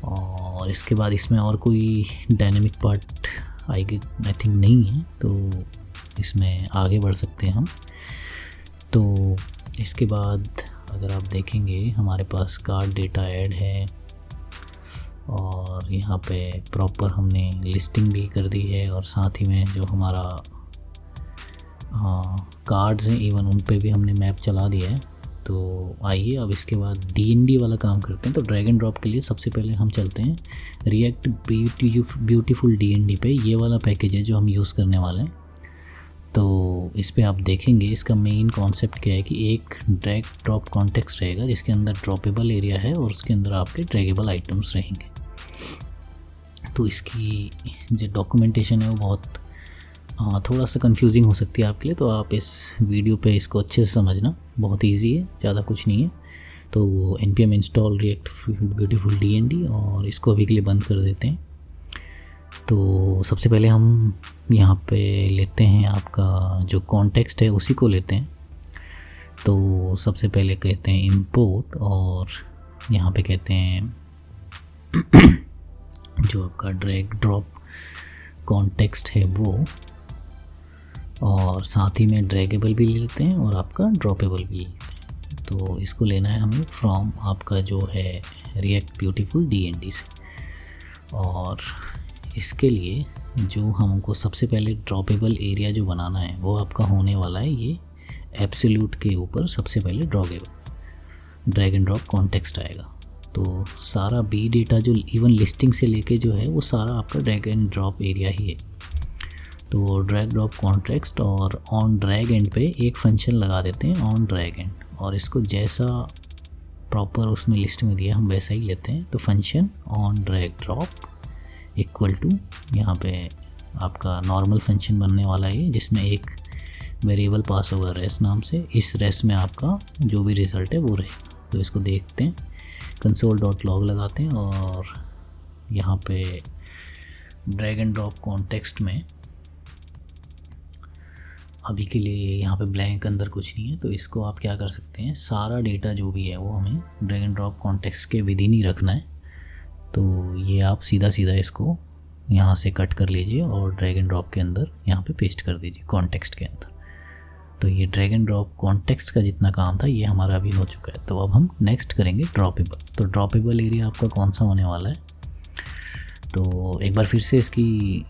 और इसके बाद इसमें और कोई डायनेमिक पार्ट आई थिंक नहीं है, तो इसमें आगे बढ़ सकते हैं हम। तो इसके बाद अगर आप देखेंगे हमारे पास कार्ड डेटा ऐड है और यहाँ पे प्रॉपर हमने लिस्टिंग भी कर दी है, और साथ ही में जो हमारा कार्ड्स हैं इवन उन पे भी हमने मैप चला दिया है। तो आइए अब इसके बाद DND वाला काम करते हैं। तो ड्रैग एंड ड्रॉप के लिए सबसे पहले हम चलते हैं रिएक्ट ब्यूटीफुल DND पे। ये वाला पैकेज है जो हम यूज़ करने वाले हैं। तो इस पे आप देखेंगे इसका मेन कॉन्सेप्ट क्या है कि एक ड्रैग ड्रॉप कॉन्टेक्स्ट रहेगा जिसके अंदर ड्रॉपेबल एरिया है और उसके अंदर आपके ड्रैगेबल आइटम्स रहेंगे। तो इसकी जो डॉक्यूमेंटेशन है वो बहुत थोड़ा सा कंफ्यूजिंग हो सकती है आपके लिए, तो आप इस वीडियो पे इसको अच्छे से समझना, बहुत इजी है, ज़्यादा कुछ नहीं है। तो npm install react beautiful DND और इसको अभी के लिए बंद कर देते हैं। तो सबसे पहले हम यहाँ पे लेते हैं आपका जो कॉन्टेक्स्ट है उसी को लेते हैं। तो सबसे पहले कहते हैं इंपोर्ट और यहाँ पे कहते हैं जो आपका ड्रैग ड्रॉप कॉन्टेक्स्ट है वो, और साथ ही में ड्रैगेबल भी लेते हैं और आपका ड्रॉपेबल भी लेते हैं। तो इसको लेना है हमें फ्रॉम आपका जो है रिएक्ट ब्यूटीफुल DND से। और इसके लिए जो हमको सबसे पहले ड्रॉपेबल एरिया जो बनाना है वो आपका होने वाला है ये एब्सोल्यूट के ऊपर सबसे पहले ड्रैग एंड ड्रॉप कॉन्टेक्स्ट आएगा। तो सारा बी डेटा जो इवन लिस्टिंग से लेके जो है वो सारा आपका ड्रैग एंड ड्रॉप एरिया ही है। तो ड्रैग ड्रॉप कॉन्टेक्स्ट और ऑन ड्रैग एंड पे एक फंक्शन लगा देते हैं ऑन ड्रैग एंड, और इसको जैसा प्रॉपर उसमें लिस्ट में दिया हम वैसा ही लेते हैं। तो function on drag drop equal to यहाँ पे आपका नॉर्मल फंक्शन बनने वाला है जिसमें एक वेरिएबल पास होगा रेस नाम से। इस रेस में आपका जो भी रिज़ल्ट है वो रहेगा। तो इसको देखते हैं, console.log लगाते हैं और यहाँ पे ड्रैग एंड ड्रॉप कॉन्टेक्स्ट में अभी के लिए यहाँ पे ब्लैंक अंदर कुछ नहीं है। तो इसको आप क्या कर सकते हैं, सारा डेटा जो भी है वो हमें ड्रैग एंड ड्रॉप कॉन्टेक्स्ट के विदिन ही रखना है। तो ये आप सीधा इसको यहाँ से कट कर लीजिए और ड्रैग एंड ड्रॉप के अंदर यहाँ पे पेस्ट कर दीजिए कॉन्टेक्स्ट के अंदर। तो ये ड्रैग एंड ड्रॉप कॉन्टेक्स्ट का जितना काम था ये हमारा अभी हो चुका है। तो अब हम नेक्स्ट करेंगे ड्रॉपेबल। तो ड्रॉपेबल एरिया आपका कौन सा होने वाला है, तो एक बार फिर से इसकी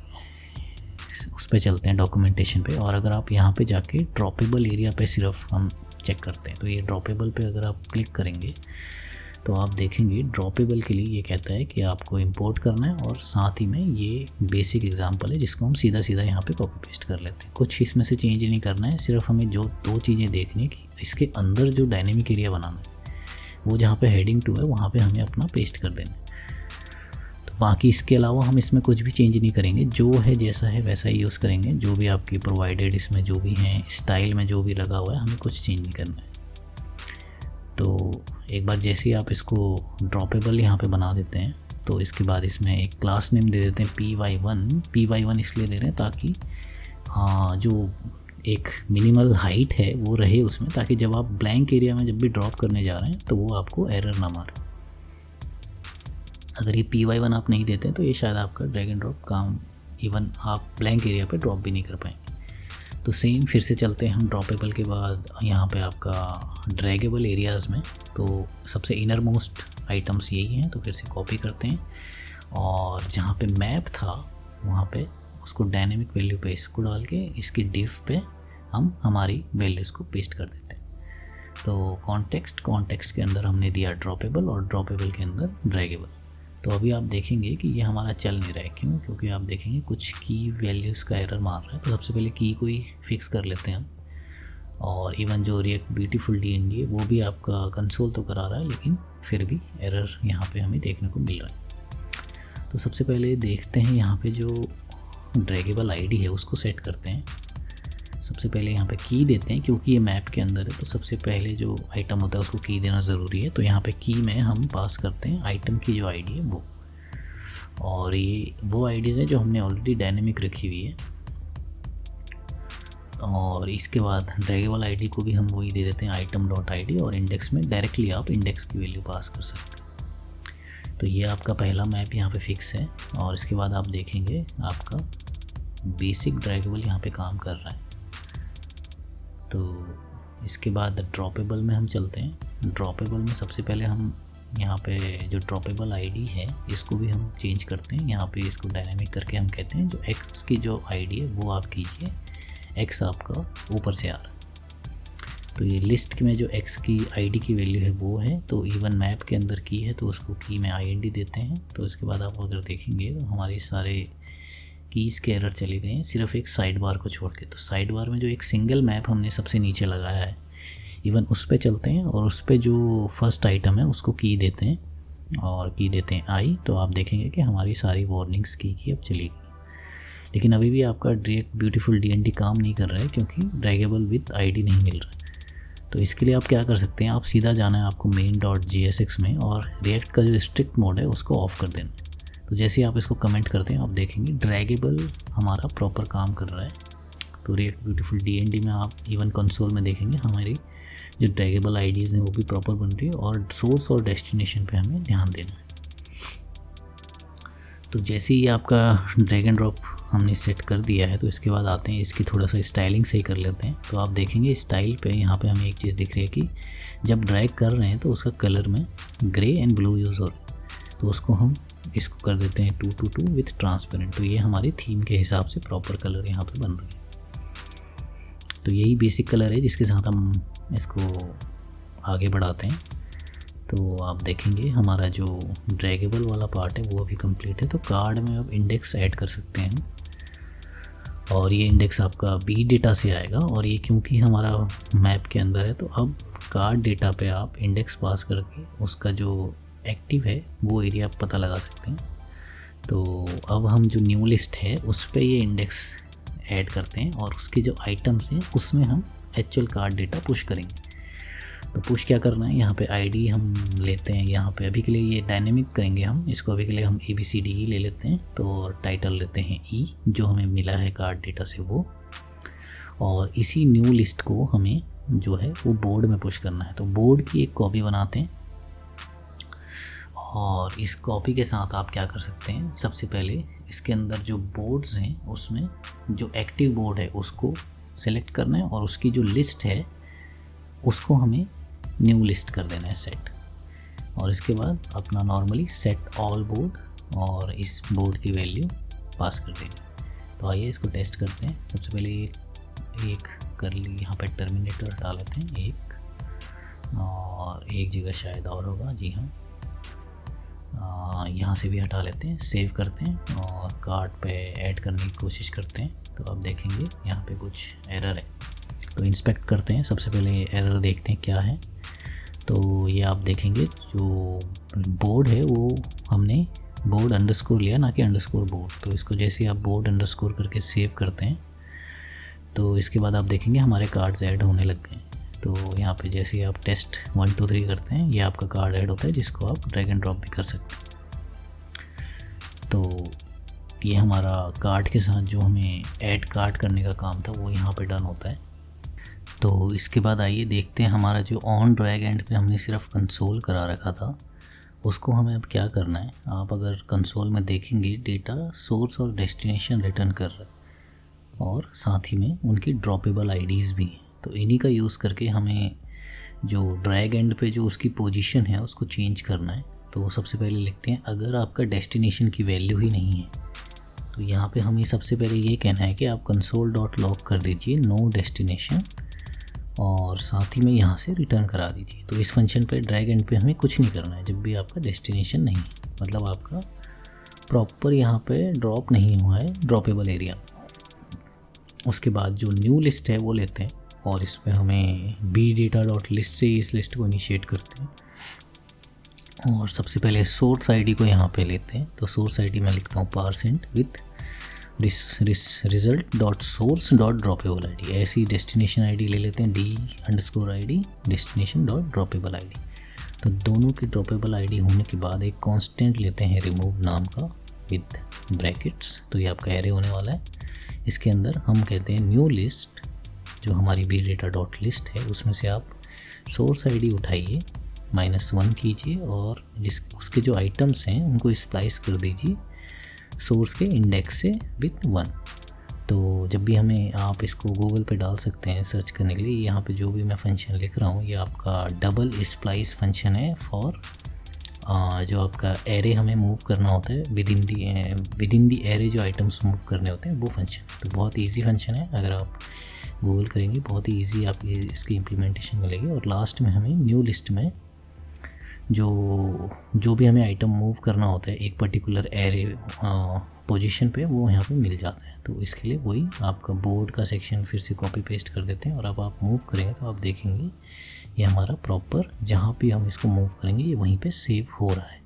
उस पर चलते हैं डॉक्यूमेंटेशन पे। और अगर आप यहाँ पे जाके ड्रॉपेबल एरिया पे सिर्फ हम चेक करते हैं तो ये ड्रॉपेबल पे अगर आप क्लिक करेंगे तो आप देखेंगे ड्रॉपेबल के लिए ये कहता है कि आपको इंपोर्ट करना है, और साथ ही में ये बेसिक एग्जांपल है जिसको हम सीधा सीधा यहाँ पे कॉपी पेस्ट कर लेते हैं। कुछ इसमें से चेंज नहीं करना है, सिर्फ हमें जो दो चीज़ें देखनी है कि इसके अंदर जो डायनेमिक एरिया बनाना है वो जहाँ पे हेडिंग 2 है वहाँ पे हमें अपना पेस्ट कर देना है। तो बाकी इसके अलावा हम इसमें कुछ भी चेंज नहीं करेंगे, जो है जैसा है वैसा ही यूज़ करेंगे। जो भी आपकी प्रोवाइडेड इसमें जो भी हैं स्टाइल में जो भी लगा हुआ है हमें कुछ चेंज नहीं करना है। तो एक बार जैसे ही आप इसको ड्रॉपेबल यहाँ पे बना देते हैं तो इसके बाद इसमें एक क्लास नेम दे देते हैं py1 इसलिए दे रहे हैं ताकि जो एक मिनिमल हाइट है वो रहे उसमें, ताकि जब आप ब्लैंक एरिया में जब भी ड्रॉप करने जा रहे हैं तो वो आपको एरर ना मारे। अगर ये py1 आप नहीं देते हैं तो ये शायद आपका ड्रैग एंड ड्रॉप काम इवन आप ब्लैंक एरिया पे ड्रॉप भी नहीं कर पाएंगे। तो सेम फिर से चलते हैं हम ड्रॉपेबल के बाद यहाँ पे आपका ड्रैगेबल एरियाज़ में। तो सबसे इनर मोस्ट आइटम्स यही हैं, तो फिर से कॉपी करते हैं और जहाँ पे मैप था वहाँ पे उसको डायनेमिक वैल्यू पे इसको डाल के इसकी डिफ पे हम हमारी वैल्यूज़ को पेस्ट कर देते हैं। तो कॉन्टेक्स्ट के अंदर हमने दिया ड्रॉपेबल और ड्रॉपेबल के अंदर ड्रैगेबल। तो अभी आप देखेंगे कि ये हमारा चल नहीं रहा है, क्यों? क्योंकि आप देखेंगे कुछ की वैल्यूज़ का एरर मार रहा है। तो सबसे पहले की को ही फिक्स कर लेते हैं हम, और इवन जो रिएक्ट ब्यूटीफुल DND है वो भी आपका कंसोल तो करा रहा है, लेकिन फिर भी एरर यहाँ पे हमें देखने को मिल रहा है। तो सबसे पहले देखते हैं यहाँ पे जो ड्रैगेबल आईडी है उसको सेट करते हैं। सबसे पहले यहाँ पे की देते हैं, क्योंकि ये मैप के अंदर है तो सबसे पहले जो आइटम होता है उसको की देना ज़रूरी है। तो यहाँ पे की में हम पास करते हैं आइटम की जो आईडी है वो, और ये वो आईडीज़ हैं जो हमने ऑलरेडी डायनेमिक रखी हुई है। और इसके बाद ड्रैगेबल आईडी को भी हम वही दे देते हैं item.id, और इंडेक्स में डायरेक्टली आप इंडेक्स की वैल्यू पास कर सकते हैं। तो ये आपका पहला मैप यहाँ पे फिक्स है, और इसके बाद आप देखेंगे आपका बेसिक ड्रैगेबल यहाँ पे काम कर रहा है। तो इसके बाद ड्रॉपेबल में हम चलते हैं। ड्रॉपेबल में सबसे पहले हम यहाँ पे जो ड्रॉपेबल आईडी है इसको भी हम चेंज करते हैं। यहाँ पे इसको डायनेमिक करके हम कहते हैं जो एक्स की जो आईडी है वो आप कीजिए, एक्स आपका ऊपर से आ रहा है। तो ये लिस्ट में जो एक्स की आईडी की वैल्यू है वो है, तो इवन मैप के अंदर की है तो उसको की में IND देते हैं। तो इसके बाद आप अगर देखेंगे तो हमारे सारे कीज़ के एरर चले गए हैं, सिर्फ एक साइड बार को छोड़ के। तो साइड बार में जो एक सिंगल मैप हमने सबसे नीचे लगाया है इवन उस पे चलते हैं, और उस पे जो फर्स्ट आइटम है उसको की देते हैं और की देते हैं आई। तो आप देखेंगे कि हमारी सारी वार्निंग्स की अब चली गई। लेकिन अभी भी आपका रिएक्ट ब्यूटीफुल DND काम नहीं कर रहा है क्योंकि ड्रैगेबल विद ID नहीं मिल रहा है। तो इसके लिए आप क्या कर सकते हैं, आप सीधा जाना है आपको main.jsx में, और रिएक्ट का जो स्ट्रिक्ट मोड है उसको ऑफ़ कर देना। तो जैसे ही आप इसको कमेंट करते हैं आप देखेंगे ड्रैगेबल हमारा प्रॉपर काम कर रहा है। तो रिएक्ट ब्यूटीफुल DND में आप इवन कंसोल में देखेंगे हमारी जो ड्रैगेबल आईडीज़ हैं वो भी प्रॉपर बन रही है, और सोर्स और डेस्टिनेशन पे हमें ध्यान देना है। तो जैसे ही आपका ड्रैग एंड ड्रॉप हमने सेट कर दिया है तो इसके बाद आते हैं इसकी थोड़ा सा स्टाइलिंग सही कर लेते हैं। तो आप देखेंगे स्टाइल पे यहाँ पे हमें एक चीज़ दिख रही है कि जब ड्रैग कर रहे हैं तो उसका कलर में ग्रे एंड ब्लू यूज़ हो रहा है। तो उसको हम इसको कर देते हैं 222 विथ ट्रांसपेरेंट। तो ये हमारी थीम के हिसाब से प्रॉपर कलर यहाँ पे बन रही है। तो यही बेसिक कलर है जिसके साथ हम इसको आगे बढ़ाते हैं। तो आप देखेंगे हमारा जो ड्रैगेबल वाला पार्ट है वो अभी कंप्लीट है। तो कार्ड में अब इंडेक्स ऐड कर सकते हैं, और ये इंडेक्स आपका B डेटा से आएगा, और ये क्योंकि हमारा मैप के अंदर है तो अब कार्ड डेटा पे आप इंडेक्स पास करके उसका जो एक्टिव है वो एरिया पता लगा सकते हैं। तो अब हम जो न्यू लिस्ट है उस पर ये इंडेक्स ऐड करते हैं, और उसके जो आइटम्स हैं उसमें हम एक्चुअल कार्ड डेटा पुश करेंगे। तो पुश क्या करना है, यहाँ पे आईडी हम लेते हैं, यहाँ पे अभी के लिए ये डायनेमिक करेंगे हम इसको, अभी के लिए हम ABCDE ले लेते हैं। तो टाइटल लेते हैं E जो हमें मिला है कार्ड डेटा से वो, और इसी न्यू लिस्ट को हमें जो है वो बोर्ड में पुश करना है। तो बोर्ड की एक कॉपी बनाते हैं, और इस कॉपी के साथ आप क्या कर सकते हैं, सबसे पहले इसके अंदर जो बोर्ड्स हैं उसमें जो एक्टिव बोर्ड है उसको सेलेक्ट करना है, और उसकी जो लिस्ट है उसको हमें न्यू लिस्ट कर देना है सेट। और इसके बाद अपना नॉर्मली सेट ऑल बोर्ड, और इस बोर्ड की वैल्यू पास कर देंगे। तो आइए इसको टेस्ट करते हैं। सबसे पहले एक कर ली यहाँ पे टर्मिनेटर हटा लेते हैं एक, और एक जगह शायद और होगा, जी हाँ। यहाँ से भी हटा लेते हैं, सेव करते हैं और कार्ट पे ऐड करने की कोशिश करते हैं। तो आप देखेंगे यहाँ पे कुछ एरर है, तो इंस्पेक्ट करते हैं। सबसे पहले एरर देखते हैं क्या है। तो ये आप देखेंगे जो बोर्ड है वो हमने बोर्ड अंडरस्कोर लिया, ना कि अंडरस्कोर बोर्ड। तो इसको जैसे आप बोर्ड अंडरस्कोर करके सेव करते हैं तो इसके बाद आप देखेंगे हमारे कार्ड्स ऐड होने लग गए। तो यहाँ पे जैसे ही आप टेस्ट 1 2 3 करते हैं, ये आपका कार्ड ऐड होता है, जिसको आप ड्रैग एंड ड्रॉप भी कर सकते हैं। तो ये हमारा कार्ड के साथ जो हमें ऐड कार्ड करने का काम था वो यहाँ पे डन होता है। तो इसके बाद आइए देखते हैं हमारा जो ऑन ड्रैग एंड पे हमने सिर्फ कंसोल करा रखा था, उसको हमें अब क्या करना है। आप अगर कंसोल में देखेंगे, डेटा सोर्स और डेस्टिनेशन रिटर्न कर रहा है और साथ ही में उनकी ड्रॉपेबल आईडीज़ भी हैं। तो इन्हीं का यूज़ करके हमें जो ड्रैग एंड पे जो उसकी पोजीशन है उसको चेंज करना है। तो सबसे पहले लिखते हैं, अगर आपका डेस्टिनेशन की वैल्यू ही नहीं है तो यहाँ पे हमें सबसे पहले ये कहना है कि आप console.log कर दीजिए नो डेस्टिनेशन और साथ ही में यहाँ से रिटर्न करा दीजिए। तो इस फंक्शन पे ड्रैग एंड पे हमें कुछ नहीं करना है जब भी आपका डेस्टिनेशन नहीं है, मतलब आपका प्रॉपर यहाँ पे ड्रॉप नहीं हुआ है ड्रॉपेबल एरिया। उसके बाद जो न्यू लिस्ट है वो लेते हैं और इस पे हमें bdata.list से इस लिस्ट को इनिशिएट करते हैं और सबसे पहले सोर्स आईडी को यहाँ पे लेते हैं। तो सोर्स आईडी मैं लिखता हूँ % विथ result.source.dropable id। ऐसी डेस्टिनेशन आईडी ले लेते हैं d_id destination.dropable id। तो दोनों की ड्रॉपेबल आईडी होने के बाद एक कांस्टेंट लेते हैं रिमूव नाम का विद ब्रैकेट्स। तो ये आपका एरे होने वाला है। इसके अंदर हम कहते हैं न्यू लिस्ट, जो हमारी bdata.list है उसमें से आप सोर्स आईडी उठाइए, -1 कीजिए और उसके जो आइटम्स हैं उनको स्प्लाइस कर दीजिए सोर्स के इंडेक्स से विथ 1। तो जब भी हमें आप इसको गूगल पे डाल सकते हैं सर्च करने के लिए। यहाँ पे जो भी मैं फंक्शन लिख रहा हूँ ये आपका डबल स्प्लाइस फंक्शन है फॉर जो आपका एरे हमें मूव करना होता है विद इन दी एरे, जो आइटम्स मूव करने होते हैं वो फंक्शन। तो बहुत ईजी फंक्शन है, अगर आप गूगल करेंगे बहुत ही ईजी आपकी इसकी इम्प्लीमेंटेशन मिलेगी। और लास्ट में हमें न्यू लिस्ट में जो भी हमें आइटम मूव करना होता है एक पर्टिकुलर एरे पोजीशन पे, वो यहाँ पे मिल जाता है। तो इसके लिए वही आपका बोर्ड का सेक्शन फिर से कॉपी पेस्ट कर देते हैं और अब आप मूव करेंगे तो आप देखेंगे ये हमारा प्रॉपर जहाँ पे हम इसको मूव करेंगे ये वहीं पे सेव हो रहा है।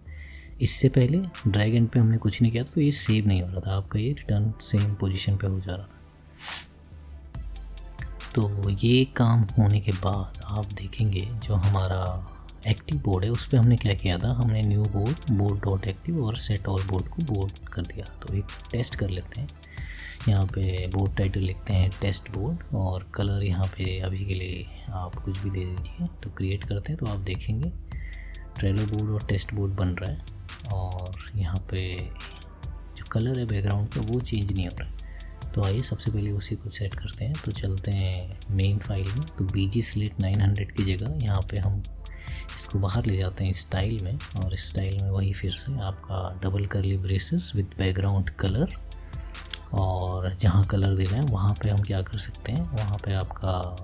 इससे पहले ड्रैग एंड पे हमने कुछ नहीं किया तो ये सेव नहीं हो रहा था, आपका ये रिटर्न सेम पोजीशन पे हो जा रहा था। तो ये काम होने के बाद आप देखेंगे जो हमारा एक्टिव बोर्ड है उस पर हमने क्या किया था, हमने न्यू बोर्ड और सेट ऑल बोर्ड को बोर्ड कर दिया। तो एक टेस्ट कर लेते हैं। यहाँ पे बोर्ड टाइटल लिखते हैं टेस्ट बोर्ड और कलर यहाँ पे अभी के लिए आप कुछ भी दे दीजिए। तो क्रिएट करते हैं तो आप देखेंगे ट्रेलर बोर्ड और टेस्ट बोर्ड बन रहा है और यहाँ पे जो कलर है बैकग्राउंड का वो चेंज नहीं हो रहा है। तो आइए सबसे पहले उसी को सेट करते हैं। तो चलते हैं मेन फाइल में। तो bgslate 900 की जगह यहाँ पे हम इसको बाहर ले जाते हैं स्टाइल में और इस स्टाइल में वही फिर से आपका डबल करली ब्रेसेस विद बैकग्राउंड कलर और जहाँ कलर देना है वहाँ पे हम क्या कर सकते हैं, वहाँ पे आपका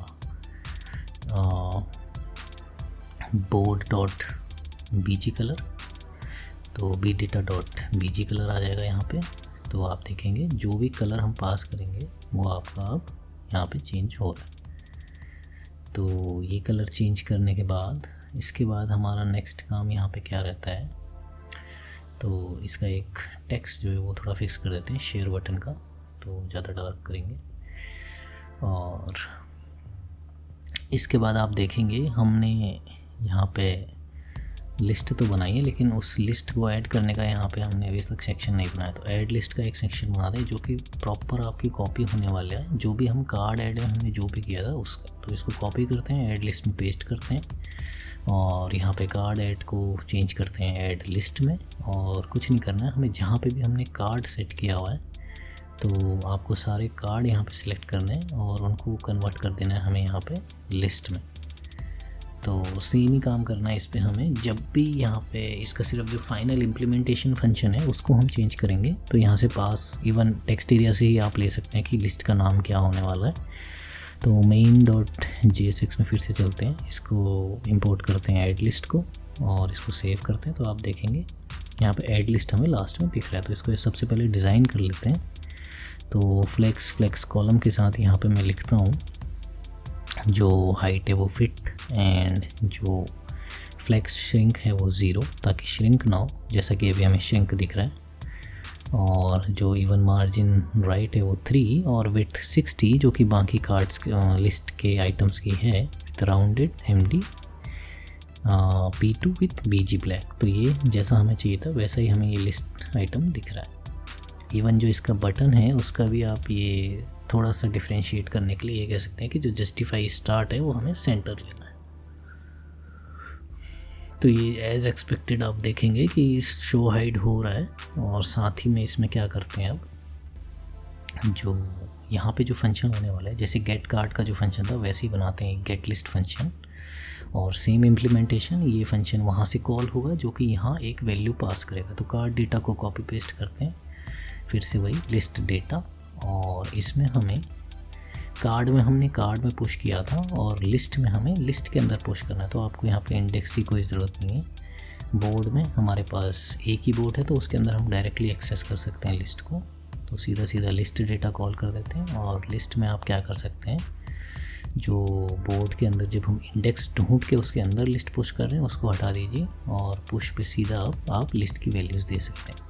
board.bg कलर, तो bdata.bg कलर आ जाएगा यहाँ पे। तो आप देखेंगे जो भी कलर हम पास करेंगे वो आपका अब यहाँ पे चेंज हो रहा है। तो ये कलर चेंज करने के बाद इसके बाद हमारा नेक्स्ट काम यहाँ पे क्या रहता है, तो इसका एक टेक्स्ट जो है वो थोड़ा फिक्स कर देते हैं शेयर बटन का, तो ज़्यादा डार्क करेंगे। और इसके बाद आप देखेंगे हमने यहाँ पे लिस्ट तो बनाई है लेकिन उस लिस्ट को ऐड करने का यहाँ पे हमने अभी तक सेक्शन नहीं बनाया। तो ऐड लिस्ट का एक सेक्शन बना दें जो कि प्रॉपर आपकी कॉपी होने वाला है, जो भी हम कार्ड ऐड हमने जो भी किया था उसका। तो इसको कॉपी करते हैं, ऐड लिस्ट में पेस्ट करते हैं और यहाँ पे कार्ड ऐड को चेंज करते हैं ऐड लिस्ट में। और कुछ नहीं करना है हमें, जहाँ पे भी हमने कार्ड सेट किया हुआ है तो आपको सारे कार्ड यहाँ पे सिलेक्ट करने हैं और उनको कन्वर्ट कर देना है हमें यहाँ पे लिस्ट में। तो सेम ही काम करना है इस पे हमें। जब भी यहाँ पे इसका सिर्फ जो फाइनल इम्प्लीमेंटेशन फंक्शन है उसको हम चेंज करेंगे तो यहाँ से पास इवन टेक्स्ट एरिया से ही आप ले सकते हैं कि लिस्ट का नाम क्या होने वाला है। तो main.jsx में फिर से चलते हैं, इसको इंपोर्ट करते हैं ऐड लिस्ट को और इसको सेव करते हैं। तो आप देखेंगे यहाँ पे ऐड लिस्ट हमें लास्ट में दिख रहा है। तो इसको सबसे पहले डिज़ाइन कर लेते हैं। तो फ्लेक्स कॉलम के साथ यहाँ पे मैं लिखता हूँ जो हाइट है वो फिट एंड जो फ्लेक्स श्रिंक है वो 0, ताकि श्रिंक ना हो, जैसा कि अभी हमें श्रिंक दिख रहा है। और जो इवन मार्जिन राइट है वो 3 और विथ 60 जो कि बाकी कार्ड्स लिस्ट के आइटम्स की है, with rounded MD P2 with BG black. तो ये जैसा हमें चाहिए था वैसा ही हमें ये लिस्ट आइटम दिख रहा है। इवन जो इसका बटन है उसका भी आप ये थोड़ा सा डिफ्रेंशिएट करने के लिए ये कह सकते हैं कि जो जस्टिफाई स्टार्ट है वो हमें सेंटर लेना है। तो ये एज एक्सपेक्टेड आप देखेंगे कि शो हाइड हो रहा है। और साथ ही में इसमें क्या करते हैं, अब जो यहाँ पे जो फंक्शन होने वाला है, जैसे गेट कार्ड का जो फंक्शन था वैसे ही बनाते हैं गेट लिस्ट फंक्शन, और सेम इम्प्लीमेंटेशन ये फंक्शन वहाँ से कॉल होगा जो कि यहाँ एक वैल्यू पास करेगा। तो कार्ड डेटा को कॉपी पेस्ट करते हैं, फिर से वही लिस्ट डेटा, और इसमें हमें हमने कार्ड में पुश किया था और लिस्ट में हमें लिस्ट के अंदर पुश करना है। तो आपको यहाँ पे इंडेक्स की कोई ज़रूरत नहीं है। बोर्ड में हमारे पास एक ही बोर्ड है तो उसके अंदर हम डायरेक्टली एक्सेस कर सकते हैं लिस्ट को। तो सीधा लिस्ट डेटा कॉल कर देते हैं। और लिस्ट में आप क्या कर सकते हैं, जो बोर्ड के अंदर जब हम इंडेक्स ढूंढ के उसके अंदर लिस्ट पुश कर रहे हैं उसको हटा दीजिए और पुश पे सीधा आप लिस्ट की वैल्यूज़ दे सकते हैं।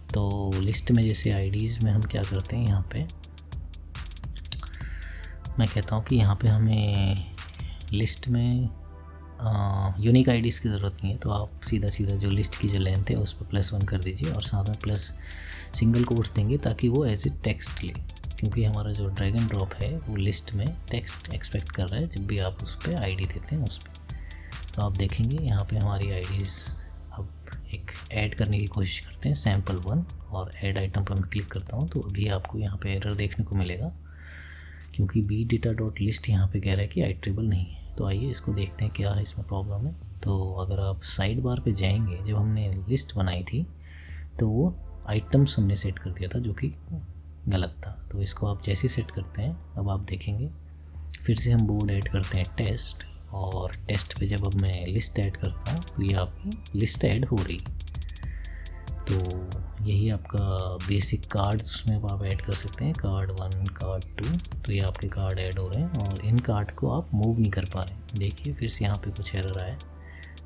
तो लिस्ट में जैसे आईडीज़ में हम क्या करते हैं, यहाँ पे मैं कहता हूँ कि यहाँ पे हमें लिस्ट में यूनिक आईडीज़ की ज़रूरत नहीं है। तो आप सीधा जो लिस्ट की जो लेंथ है उस पर +1 कर दीजिए और साथ में प्लस सिंगल कोट्स देंगे ताकि वो एज ए टेक्स्ट ले, क्योंकि हमारा जो ड्रैग एंड ड्रॉप है वो लिस्ट में टेक्स्ट एक्सपेक्ट कर रहा है जब भी आप उस पर आईडी देते हैं उस पर। तो आप देखेंगे यहाँ पे हमारी आईडीज़ अब एक ऐड करने की कोशिश करते हैं sample1 और ऐड आइटम पर मैं क्लिक करता हूँ। तो अभी आपको यहाँ पे एरर देखने को मिलेगा क्योंकि bdata.list यहाँ पे कह रहा है कि आइट्रेबल नहीं है। तो आइए इसको देखते हैं क्या है इसमें प्रॉब्लम है। तो अगर आप साइड बार पे जाएंगे, जब हमने लिस्ट बनाई थी तो वो आइटम्स हमने सेट कर दिया था जो कि गलत था। तो इसको आप जैसे सेट करते हैं अब आप देखेंगे फिर से हम बोर्ड ऐड करते हैं टेस्ट, और टेस्ट पे जब अब मैं लिस्ट ऐड करता हूँ तो ये आपकी लिस्ट ऐड हो रही। तो यही आपका बेसिक कार्ड्स उसमें आप ऐड कर सकते हैं, कार्ड 1 कार्ड 2। तो ये आपके कार्ड ऐड हो रहे हैं और इन कार्ड को आप मूव नहीं कर पा रहे हैं। देखिए फिर से यहाँ पे कुछ एरर आया,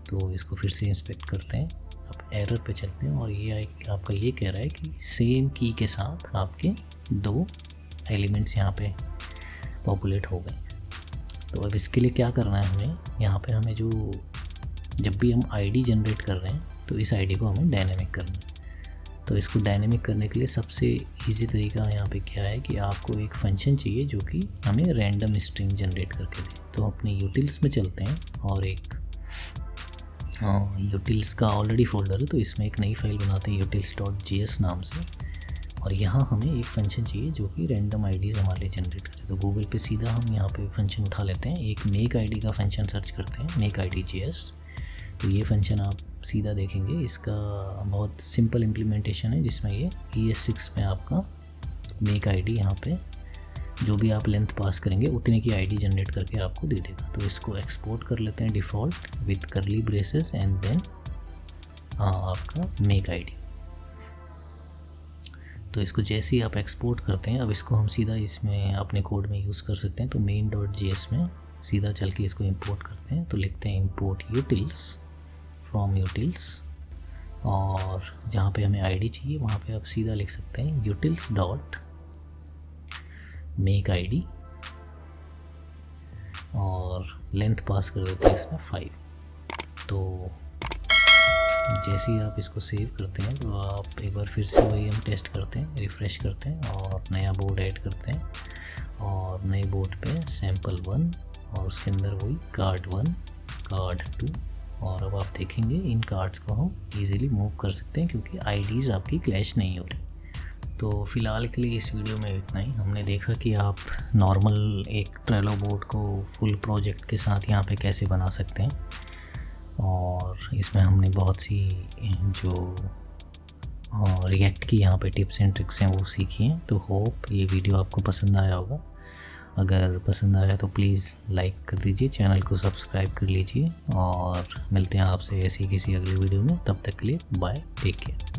तो इसको फिर से इंस्पेक्ट करते हैं। अब एरर पे चलते हैं और ये आपका ये कह रहा है कि सेम की के साथ आपके 2 एलिमेंट्स यहाँ पे पॉपुलेट हो गए। तो अब इसके लिए क्या करना है हमें, यहाँ पे हमें जब भी हम आईडी जनरेट कर रहे हैं तो इस आईडी को हमें डायनेमिक करना है। तो इसको डायनेमिक करने के लिए सबसे इजी तरीका यहाँ पे क्या है कि आपको एक फंक्शन चाहिए जो कि हमें रैंडम स्ट्रिंग जनरेट करके दे। तो अपने यूटिल्स में चलते हैं और एक यूटिल्स का ऑलरेडी फोल्डर है तो इसमें एक नई फाइल बनाते हैं utils.js नाम से, और यहाँ हमें एक फंक्शन चाहिए जो कि रैंडम आईडीज़ हमारे लिए जनरेट करे। तो गूगल पे सीधा हम यहाँ पे फंक्शन उठा लेते हैं, एक मेक आईडी का फंक्शन सर्च करते हैं, मेक आईडी JS। तो ये फंक्शन आप सीधा देखेंगे, इसका बहुत सिंपल इम्प्लीमेंटेशन है जिसमें ये ES6 में आपका मेक आईडी यहाँ पे जो भी आप लेंथ पास करेंगे उतने की आईडी जनरेट करके आपको दे देगा। तो इसको एक्सपोर्ट कर लेते हैं default with curly braces and then आपका मेक आईडी। तो इसको जैसे ही आप एक्सपोर्ट करते हैं अब इसको हम सीधा इसमें अपने कोड में यूज़ कर सकते हैं। तो main.js में सीधा चल के इसको इंपोर्ट करते हैं। तो लिखते हैं इंपोर्ट यूटिल्स फ्रॉम यूटिल्स, और जहाँ पे हमें आईडी चाहिए वहाँ पे आप सीधा लिख सकते हैं यूटिल्स डॉट मेक आईडी और लेंथ पास कर देते हैं इसमें 5। तो जैसे ही आप इसको सेव करते हैं तो आप एक बार फिर से वही हम टेस्ट करते हैं, रिफ़्रेश करते हैं और नया बोर्ड ऐड करते हैं और नए बोर्ड पे sample1 और उसके अंदर वही कार्ड 1 कार्ड 2। और अब आप देखेंगे इन कार्ड्स को हम इजीली मूव कर सकते हैं क्योंकि आईडीज़ आपकी क्लैश नहीं हो रही। तो फ़िलहाल के लिए इस वीडियो में इतना ही। हमने देखा कि आप नॉर्मल एक ट्रेलो बोर्ड को फुल प्रोजेक्ट के साथ यहाँ पे कैसे बना सकते हैं, और इसमें हमने बहुत सी जो रिएक्ट की यहाँ पे टिप्स एंड ट्रिक्स हैं वो सीखी हैं। तो होप ये वीडियो आपको पसंद आया होगा। अगर पसंद आया तो प्लीज़ लाइक कर दीजिए, चैनल को सब्सक्राइब कर लीजिए और मिलते हैं आपसे ऐसी किसी अगली वीडियो में। तब तक के लिए बाय, टेक केयर।